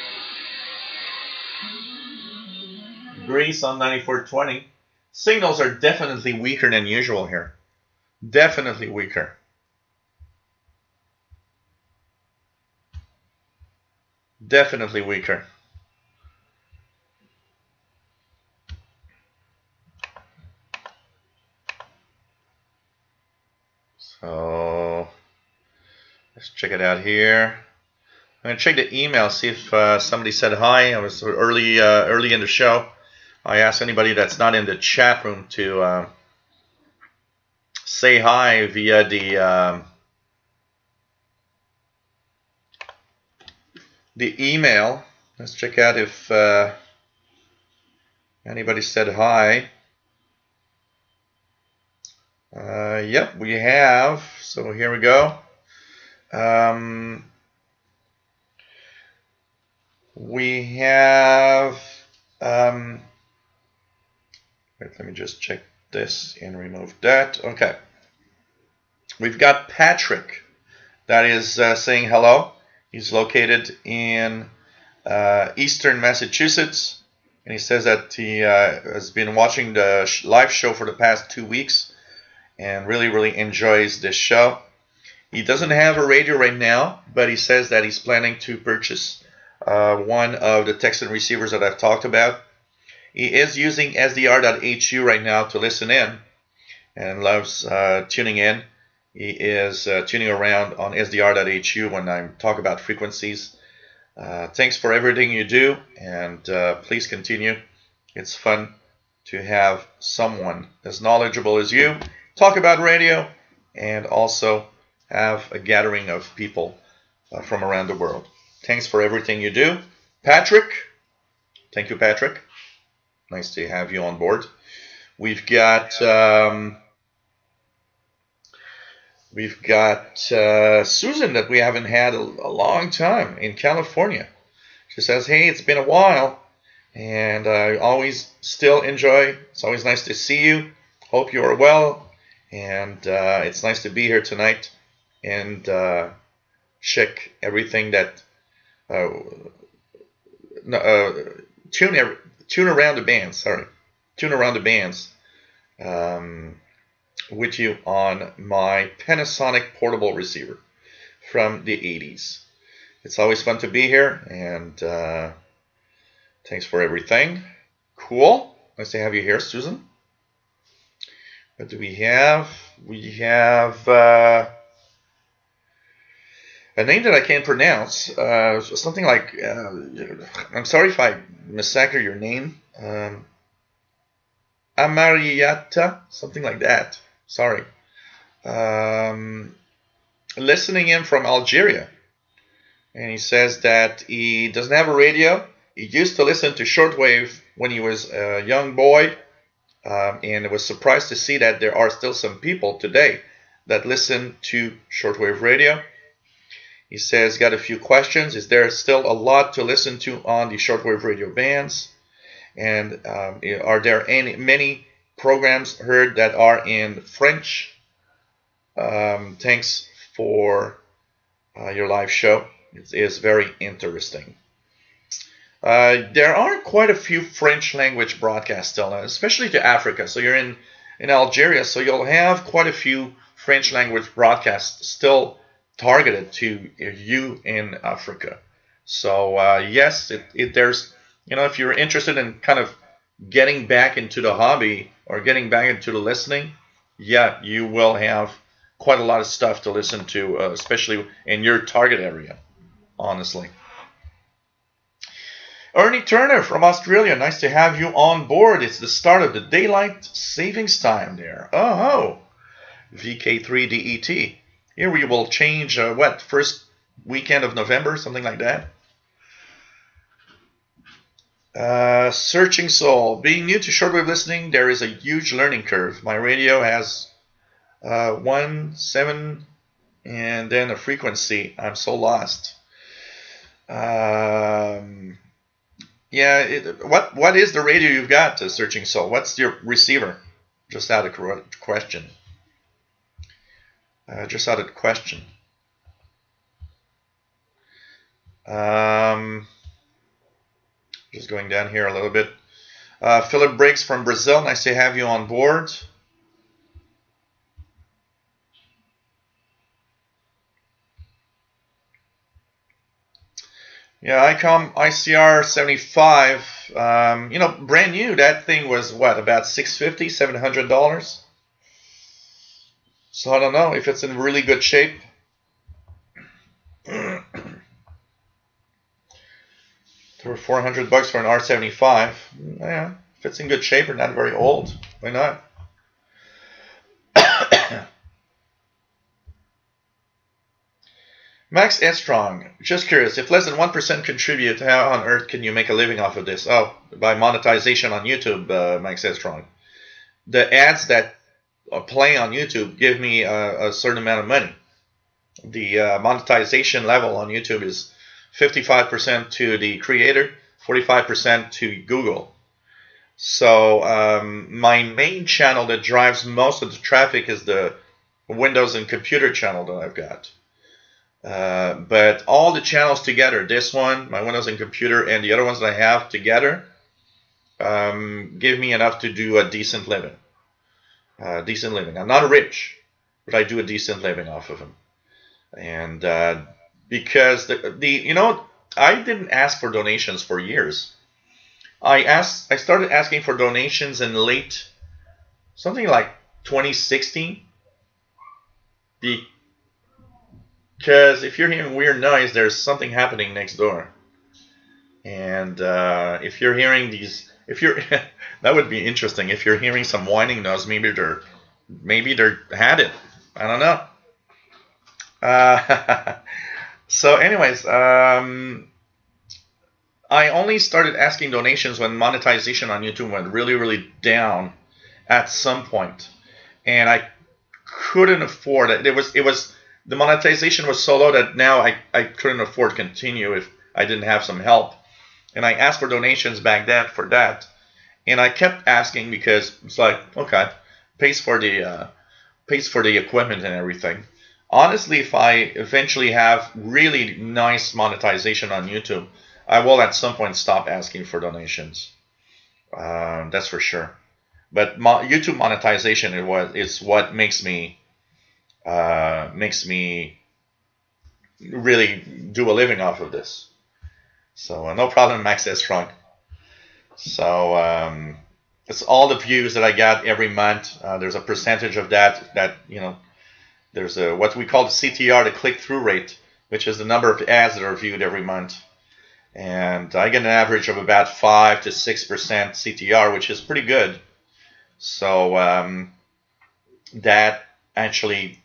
Greece on 9420. Signals are definitely weaker than usual here. Definitely weaker. Definitely weaker. So let's check it out here. I'm going to check the email, see if somebody said hi. I was early in the show. I asked anybody that's not in the chat room to say hi via the email. Let's check out if anybody said hi. Yep, we have. So here we go. We have. Wait, let me just check this and remove that. Okay. We've got Patrick that is saying hello. He's located in eastern Massachusetts, and he says that he has been watching the live show for the past 2 weeks and really enjoys this show. He doesn't have a radio right now, but he says that he's planning to purchase one of the text and receivers that I've talked about. He is using SDR.HU right now to listen in and loves tuning in. He is tuning around on SDR.HU when I talk about frequencies. Thanks for everything you do, and please continue. It's fun to have someone as knowledgeable as you talk about radio and also have a gathering of people from around the world. Thanks for everything you do. Patrick, thank you, Patrick. Nice to have you on board. We've got Susan that we haven't had a long time in California. She says, hey, it's been a while, and I always still enjoy. It's always nice to see you. Hope you are well, and it's nice to be here tonight and check everything that tune around the bands. Sorry, tune around the bands with you on my Panasonic portable receiver from the 80s. It's always fun to be here, and thanks for everything. Cool. Nice to have you here, Susan. What do we have? We have a name that I can't pronounce. Something like, I'm sorry if I massacre your name. Amariata, something like that. Sorry. Listening in from Algeria. And he says that he doesn't have a radio. He used to listen to shortwave when he was a young boy. And was surprised to see that there are still some people today that listen to shortwave radio. He says, got a few questions. Is there still a lot to listen to on the shortwave radio bands? And are there many programs heard that are in French? Thanks for your live show. It is very interesting. There are quite a few French language broadcasts still, especially to Africa. So you're in Algeria, so you'll have quite a few French language broadcasts still targeted to you in Africa. So yes, there's, if you're interested in kind of getting back into the hobby or getting back into the listening, yeah, you will have quite a lot of stuff to listen to, especially in your target area, honestly. Ernie Turner from Australia, nice to have you on board. It's the start of the daylight savings time there. Oh, VK3DET. Here we will change, first weekend of November, something like that. Searching Soul. Being new to shortwave listening, there is a huge learning curve. My radio has 1.7 and then a frequency. I'm so lost. What is the radio you've got, Searching Soul? What's your receiver? Just out of question. Just going down here a little bit. Philip Briggs from Brazil, nice to have you on board. Yeah, ICOM ICR 75. Brand new. That thing was what, about $650, $700? So I don't know if it's in really good shape. There were $400 for an R75. Yeah, if it's in good shape or not very old, why not? Max Estrong, just curious, if less than 1% contribute, how on earth can you make a living off of this? Oh, by monetization on YouTube, Max Estrong. The ads that play on YouTube give me a certain amount of money. The monetization level on YouTube is 55% to the creator, 45% to Google. So my main channel that drives most of the traffic is the Windows and computer channel that I've got. But all the channels together, this one, my Windows and computer, and the other ones that I have together, give me enough to do a decent living. I'm not rich, but I do a decent living off of them. And because I didn't ask for donations for years. I started asking for donations in late, something like 2016. Because if you're hearing weird noise, there's something happening next door. And if you're hearing these, that would be interesting. If you're hearing some whining noise, maybe they're had it. I don't know. So, anyways, I only started asking donations when monetization on YouTube went really, really down at some point, and I couldn't afford it. It was the monetization was so low that now I couldn't afford to continue if I didn't have some help. And I asked for donations back then for that. And I kept asking because it's like, okay, pays for the equipment and everything. Honestly, if I eventually have really nice monetization on YouTube, I will at some point stop asking for donations. That's for sure. But YouTube monetization is what makes me really do a living off of this. So no problem, Max S. Strong. So it's all the views that I got every month. There's a percentage of that there's what we call the CTR, the click-through rate, which is the number of ads that are viewed every month. And I get an average of about 5 to 6% CTR, which is pretty good. So that actually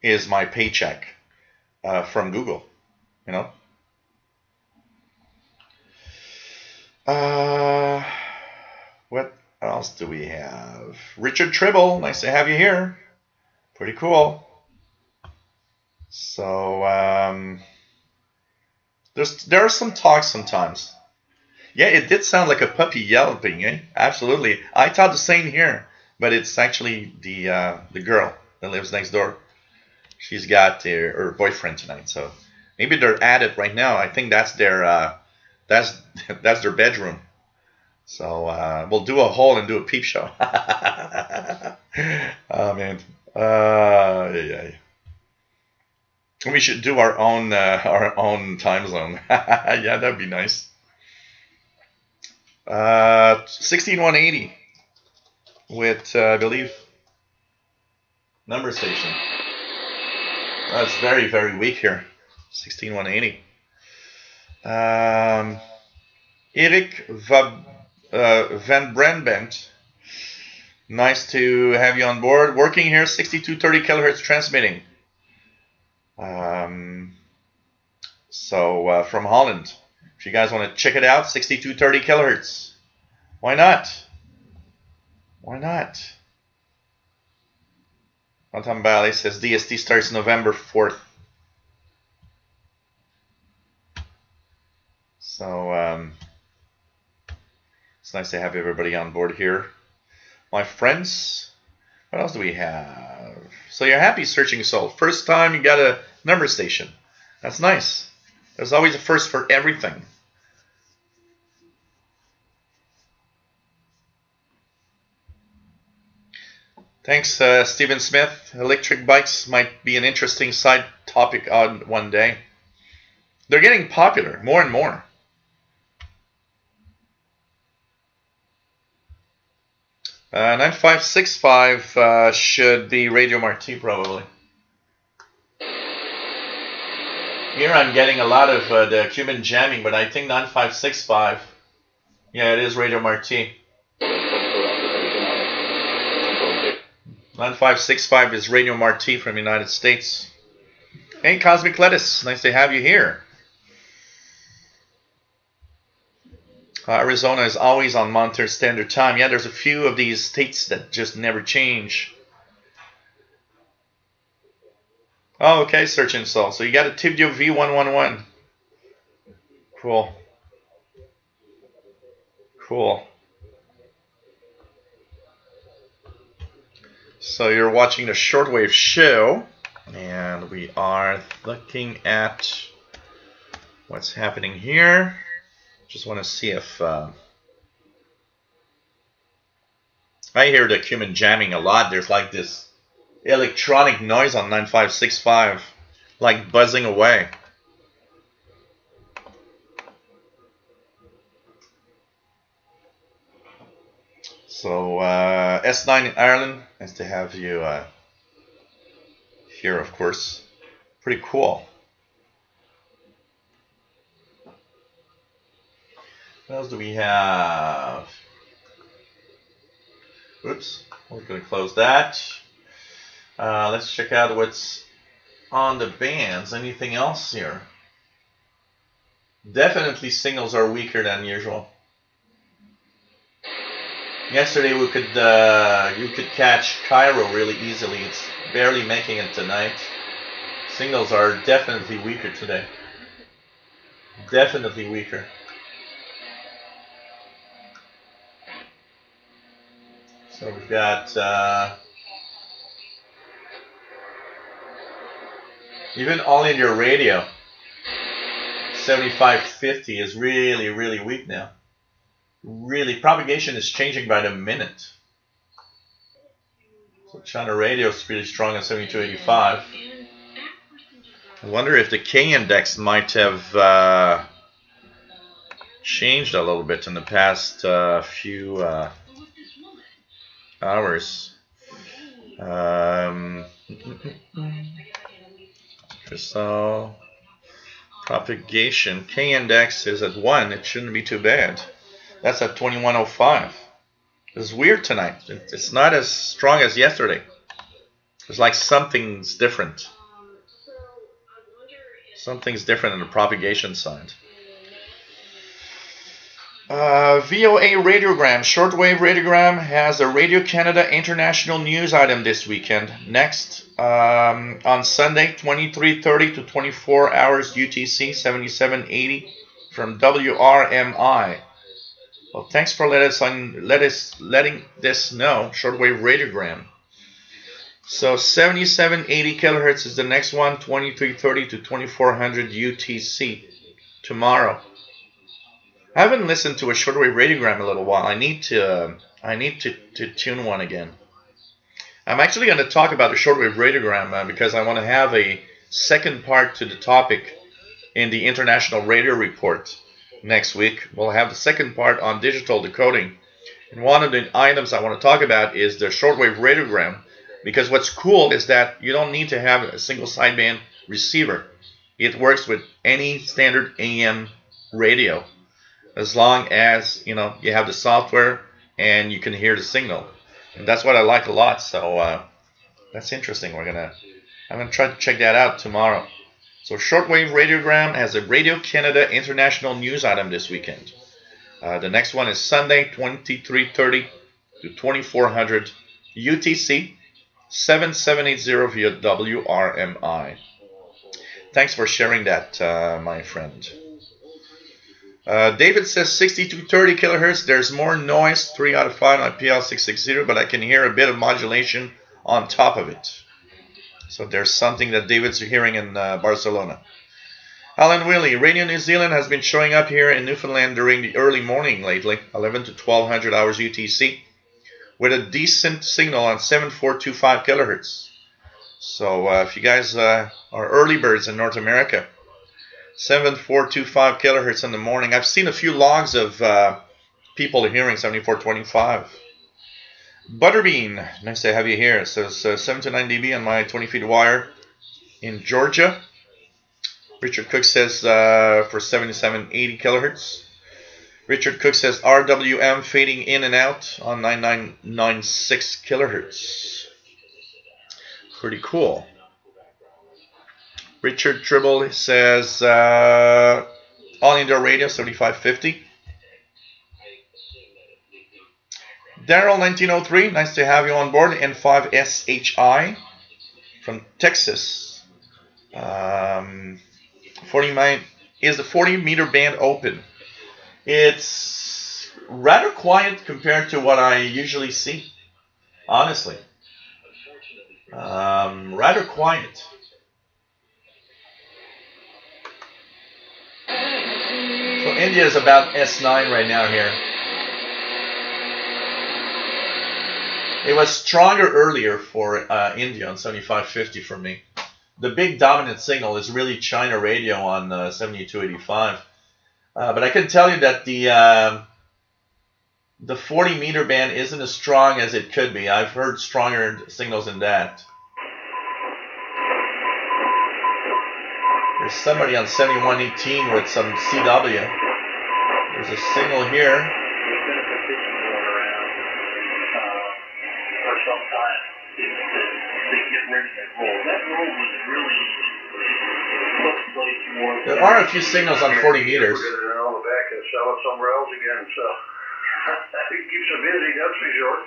is my paycheck from Google, What else do we have? Richard Tribble, nice to have you here. Pretty cool. So there are some talks sometimes. Yeah, it did sound like a puppy yelping, eh? Absolutely. I thought the same here, but it's actually the girl that lives next door. She's got her boyfriend tonight, so maybe they're at it right now. I think that's their their bedroom. So we'll do a hole and do a peep show. Oh man, yeah. We should do our own time zone. Yeah, that'd be nice. 16180 with I believe number station. That's very, very weak here. 16180. Erik Van Brenbent. Nice to have you on board. Working here, 6230 kilohertz transmitting. So from Holland. If you guys want to check it out, 6230 kilohertz. Why not? Why not? Anton Bali says DST starts November 4th. So it's nice to have everybody on board here. My friends, what else do we have? So you're happy searching soul. First time you got a number station. That's nice. There's always a first for everything. Thanks, Stephen Smith. Electric bikes might be an interesting side topic on one day. They're getting popular more and more. 9565 should be Radio Marti probably. Here I'm getting a lot of the Cuban jamming, but I think 9565. Yeah, it is Radio Marti. 9565 is Radio Marti from the United States. Hey, Cosmic Lettuce, nice to have you here. Arizona is always on Mountain Standard Time. Yeah, there's a few of these states that just never change. Oh, okay, Search Install. So you got a Tibio V111. Cool. Cool. So you're watching the Shortwave show, and we are looking at what's happening here. Just want to see if I hear the Cuban jamming a lot. There's like this electronic noise on 9565, like buzzing away. So S9 in Ireland, nice to have you here, of course. Pretty cool. What else do we have? Oops, we're going to close that. Let's check out what's on the bands. Anything else here? Definitely signals are weaker than usual. Yesterday we could you could catch Cairo really easily. It's barely making it tonight. Signals are definitely weaker today. Definitely weaker. So we've got even All India Radio 7550 is really, really weak now. Really, propagation is changing by the minute. So China Radio is pretty strong at 7285. I wonder if the K index might have changed a little bit in the past few hours. So propagation, K index is at 1. It shouldn't be too bad. That's at 2105. It's weird tonight. It's not as strong as yesterday. It's like something's different. Something's different on the propagation side. VOA radiogram, Shortwave radiogram has a Radio Canada International news item this weekend. Next, on Sunday, 23:30 to 24 hours UTC, 7780 from WRMI. Well, thanks for letting this know, Shortwave radiogram. So 7780 kilohertz is the next one, 2330 to 2400 UTC tomorrow. I haven't listened to a shortwave radiogram in a little while. I need to tune one again. I'm actually going to talk about the shortwave radiogram because I want to have a second part to the topic in the International Radio Report next week. We'll have the second part on digital decoding. And one of the items I want to talk about is the shortwave radiogram, because what's cool is that you don't need to have a single sideband receiver. It works with any standard AM radio, as long as you have the software and you can hear the signal. And that's what I like a lot. So that's interesting. I'm gonna try to check that out tomorrow. So Shortwave radiogram has a Radio Canada International news item this weekend. The next one is Sunday, 23:30 to 2400 UTC, 7780 via WRMI. Thanks for sharing that, my friend. David says 6230 kilohertz. There's more noise, 3 out of 5 on PL660, but I can hear a bit of modulation on top of it. So there's something that David's hearing in Barcelona. Alan Willie, Radio New Zealand has been showing up here in Newfoundland during the early morning lately, 11 to 1200 hours UTC, with a decent signal on 7425 kilohertz. So if you guys are early birds in North America, 7425 kilohertz in the morning. I've seen a few logs of people hearing 7425. Butterbean, nice to have you here. It says 7 to 9 dB on my 20 feet wire in Georgia. Richard Cook says for 77, 80 kilohertz. Richard Cook says RWM fading in and out on 9996 kilohertz. Pretty cool. Richard Tribble says all indoor radio 7550. Daryl 1903, nice to have you on board. N5SHI from Texas. 49 is the 40 meter band open. It's rather quiet compared to what I usually see, honestly. Rather quiet. So India is about S9 right now here. It was stronger earlier for India on 7550 for me. The big dominant signal is really China radio on 7285. But I can tell you that the 40 meter band isn't as strong as it could be. I've heard stronger signals than that. There's somebody on 7118 with some CW. There's a signal here. There are a few signals on 40 meters. We're going to run on the back and sell it somewhere else again, so it keeps them busy, that's for sure.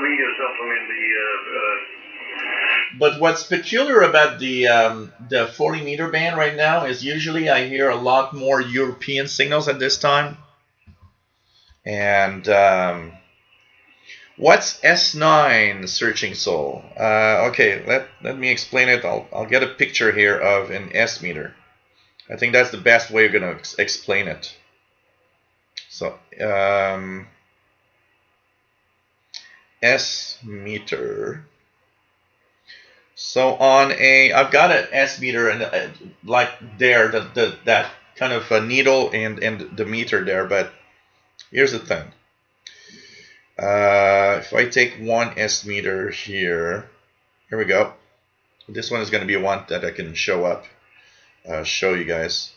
We get something in the... But what's peculiar about the 40 meter band right now is usually I hear a lot more European signals at this time. And what's S9 searching soul? Okay, let me explain it. I'll get a picture here of an S meter. I think that's the best way we're going to explain it. So S meter. So on I've got an S meter and like there, that kind of a needle and the meter there. But here's the thing. If I take one S meter here we go. This one is going to be one that I can show you guys.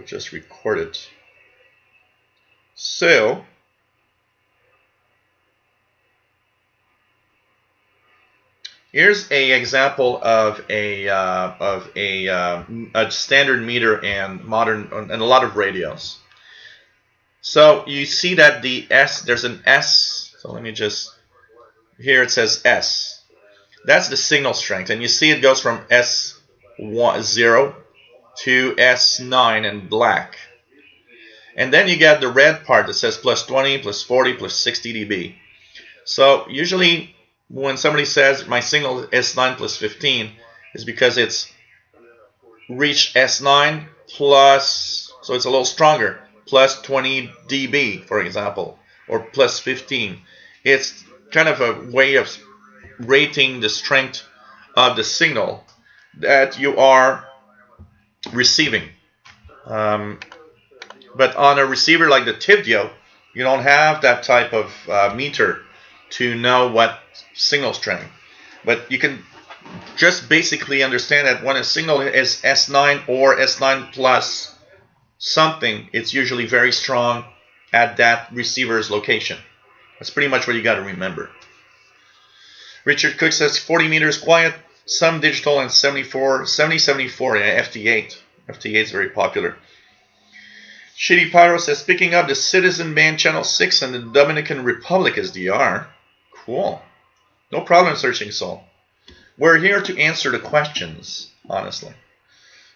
Just record it. So here's a example of a standard meter and modern and a lot of radios. So you see that there's an S. So let me just, here it says S. That's the signal strength, and you see it goes from S0 to S9 in black. And then you get the red part that says plus 20, plus 40, plus 60 dB. So usually when somebody says my signal is S9 plus 15, is because it's reached S9 plus, so it's a little stronger, plus 20 dB, for example, or plus 15. It's kind of a way of rating the strength of the signal that you are receiving. But on a receiver like the Tivdio, you don't have that type of meter to know what signal strength. But you can just basically understand that when a signal is S9 or S9 plus something, it's usually very strong at that receiver's location. That's pretty much what you got to remember. Richard Cook says 40 meters quiet, some digital, and 74, 7074, yeah, FT8. FT8 is very popular. Shitty Pyro says picking up the Citizen Band Channel 6 and the Dominican Republic SDR. Cool. No problem searching soul. We're here to answer the questions, honestly.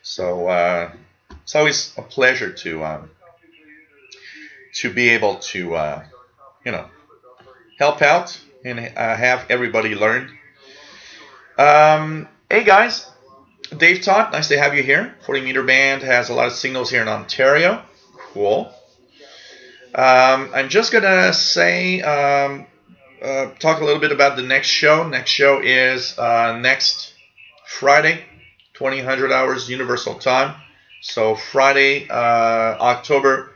So it's always a pleasure to be able to help out and have everybody learn. Hey guys, Dave Todd, nice to have you here. 40 meter band has a lot of signals here in Ontario. Cool. I'm just gonna say talk a little bit about the next show. Next show is next Friday, 2000 hours Universal Time. So Friday, October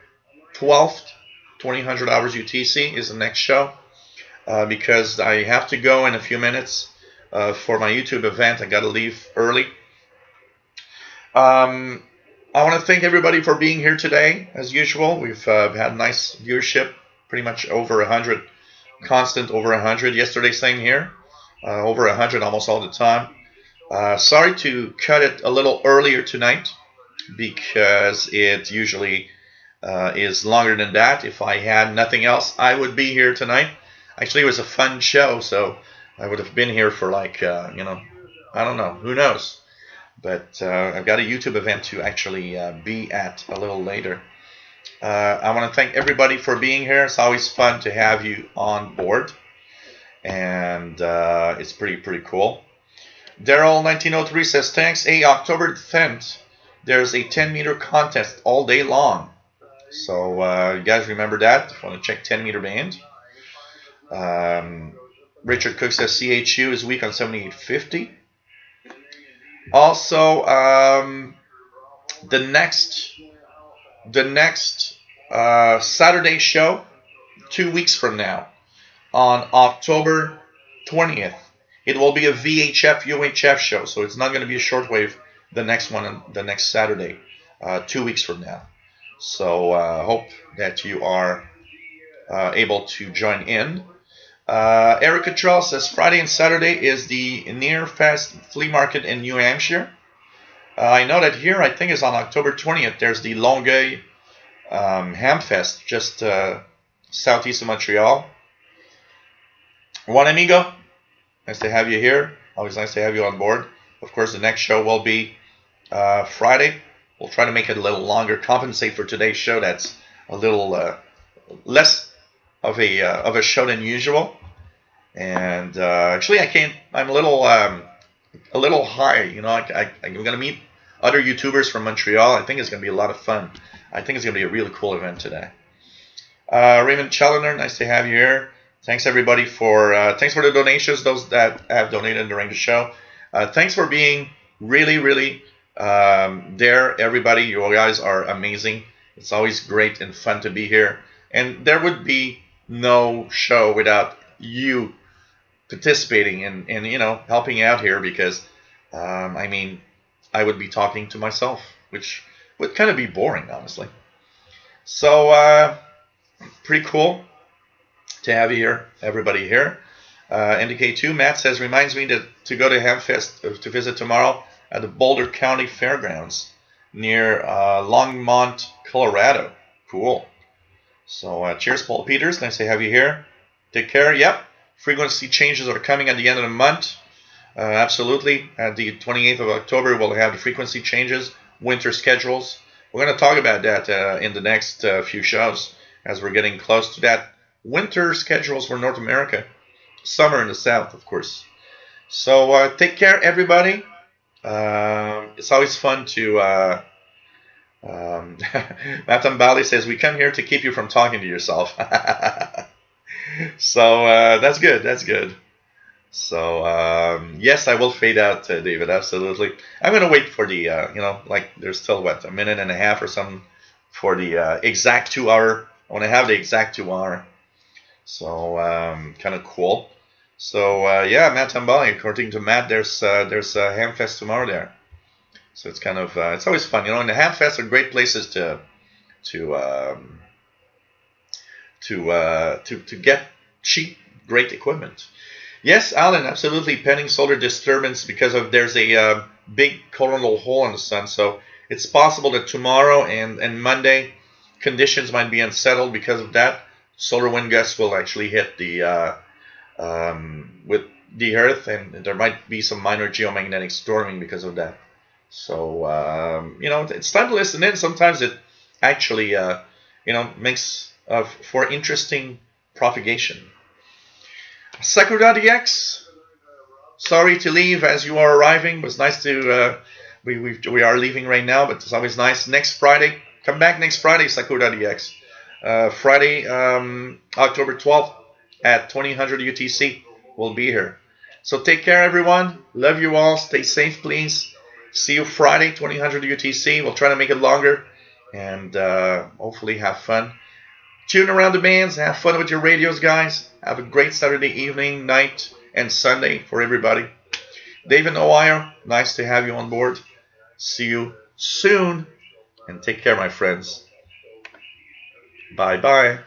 12th, 2000 hours UTC is the next show. because I have to go in a few minutes for my YouTube event. I got to leave early. I want to thank everybody for being here today. As usual, we've had nice viewership, pretty much over 100, constant over 100. Yesterday, same here, over 100 almost all the time. Sorry to cut it a little earlier tonight, because it usually is longer than that. If I had nothing else, I would be here tonight. Actually, it was a fun show, so I would have been here for like, I don't know, who knows. But I've got a YouTube event to actually be at a little later. I want to thank everybody for being here. It's always fun to have you on board, and it's pretty cool. Daryl 1903 says, thanks. Hey, October 10th, there's a 10-meter contest all day long. So you guys remember that if you want to check 10-meter band. Richard Cook says CHU is weak on 7850. Also, the next Saturday show, 2 weeks from now, on October 20th, it will be a VHF UHF show. So it's not going to be a shortwave. The next one, the next Saturday, 2 weeks from now. So hope that you are able to join in. Eric Cottrell says Friday and Saturday is the Near Fest Flea Market in New Hampshire. I know that here, I think it's on October 20th, there's the Longueuil Ham Fest, just southeast of Montreal. Juan Amigo, nice to have you here. Always nice to have you on board. Of course, the next show will be Friday. We'll try to make it a little longer, compensate for today's show. That's a little less of a show than usual. And actually, I'm a little high. You know, I'm gonna meet other YouTubers from Montreal. I think it's gonna be a lot of fun. I think it's gonna be a really cool event today. Raymond Challoner, nice to have you here. Thanks everybody for thanks for the donations. Those that have donated during the show. Thanks for being really there. Everybody, you guys are amazing. It's always great and fun to be here. And there would be no show without you participating and helping out here, because I mean, I would be talking to myself, which would kind of be boring, honestly. So pretty cool to have you here, everybody here. NDK2 Matt says, reminds me to go to Hamfest to visit tomorrow at the Boulder County Fairgrounds near Longmont, Colorado. Cool. So cheers, Paul Peters. Nice to have you here. Take care. Yep. Frequency changes are coming at the end of the month. Absolutely. At the 28th of October, we'll have the frequency changes, winter schedules. We're going to talk about that in the next few shows as we're getting close to that. Winter schedules for North America. Summer in the South, of course. So take care, everybody. It's always fun to... Matam Bali says, we come here to keep you from talking to yourself. So that's good. That's good. So yes, I will fade out, David. Absolutely. I'm gonna wait for the like there's still a minute and a half or something for the exact 2 hour. I want to have the exact 2 hour. So kind of cool. So yeah, Matam Bali. According to Matt, there's a Hamfest tomorrow there. So it's kind of it's always fun, and the Hamfests are great places to get cheap, great equipment. Yes, Alan, absolutely. Pending solar disturbance because there's a big coronal hole in the sun, so it's possible that tomorrow and Monday conditions might be unsettled because of that. Solar wind gusts will actually hit the with the Earth, and there might be some minor geomagnetic storming because of that. So it's time to listen in. Sometimes it actually makes for interesting propagation. Sakura DX, sorry to leave as you are arriving. It was nice to we are leaving right now, but it's always nice. Next Friday, come back next Friday, Sakura DX. Friday, October 12th at 2000 UTC. We'll be here. So take care, everyone. Love you all. Stay safe, please. See you Friday, 2000 UTC. We'll try to make it longer and hopefully have fun. Tune around the bands. Have fun with your radios, guys. Have a great Saturday evening, night, and Sunday for everybody. David O'Wire, nice to have you on board. See you soon, and take care, my friends. Bye-bye.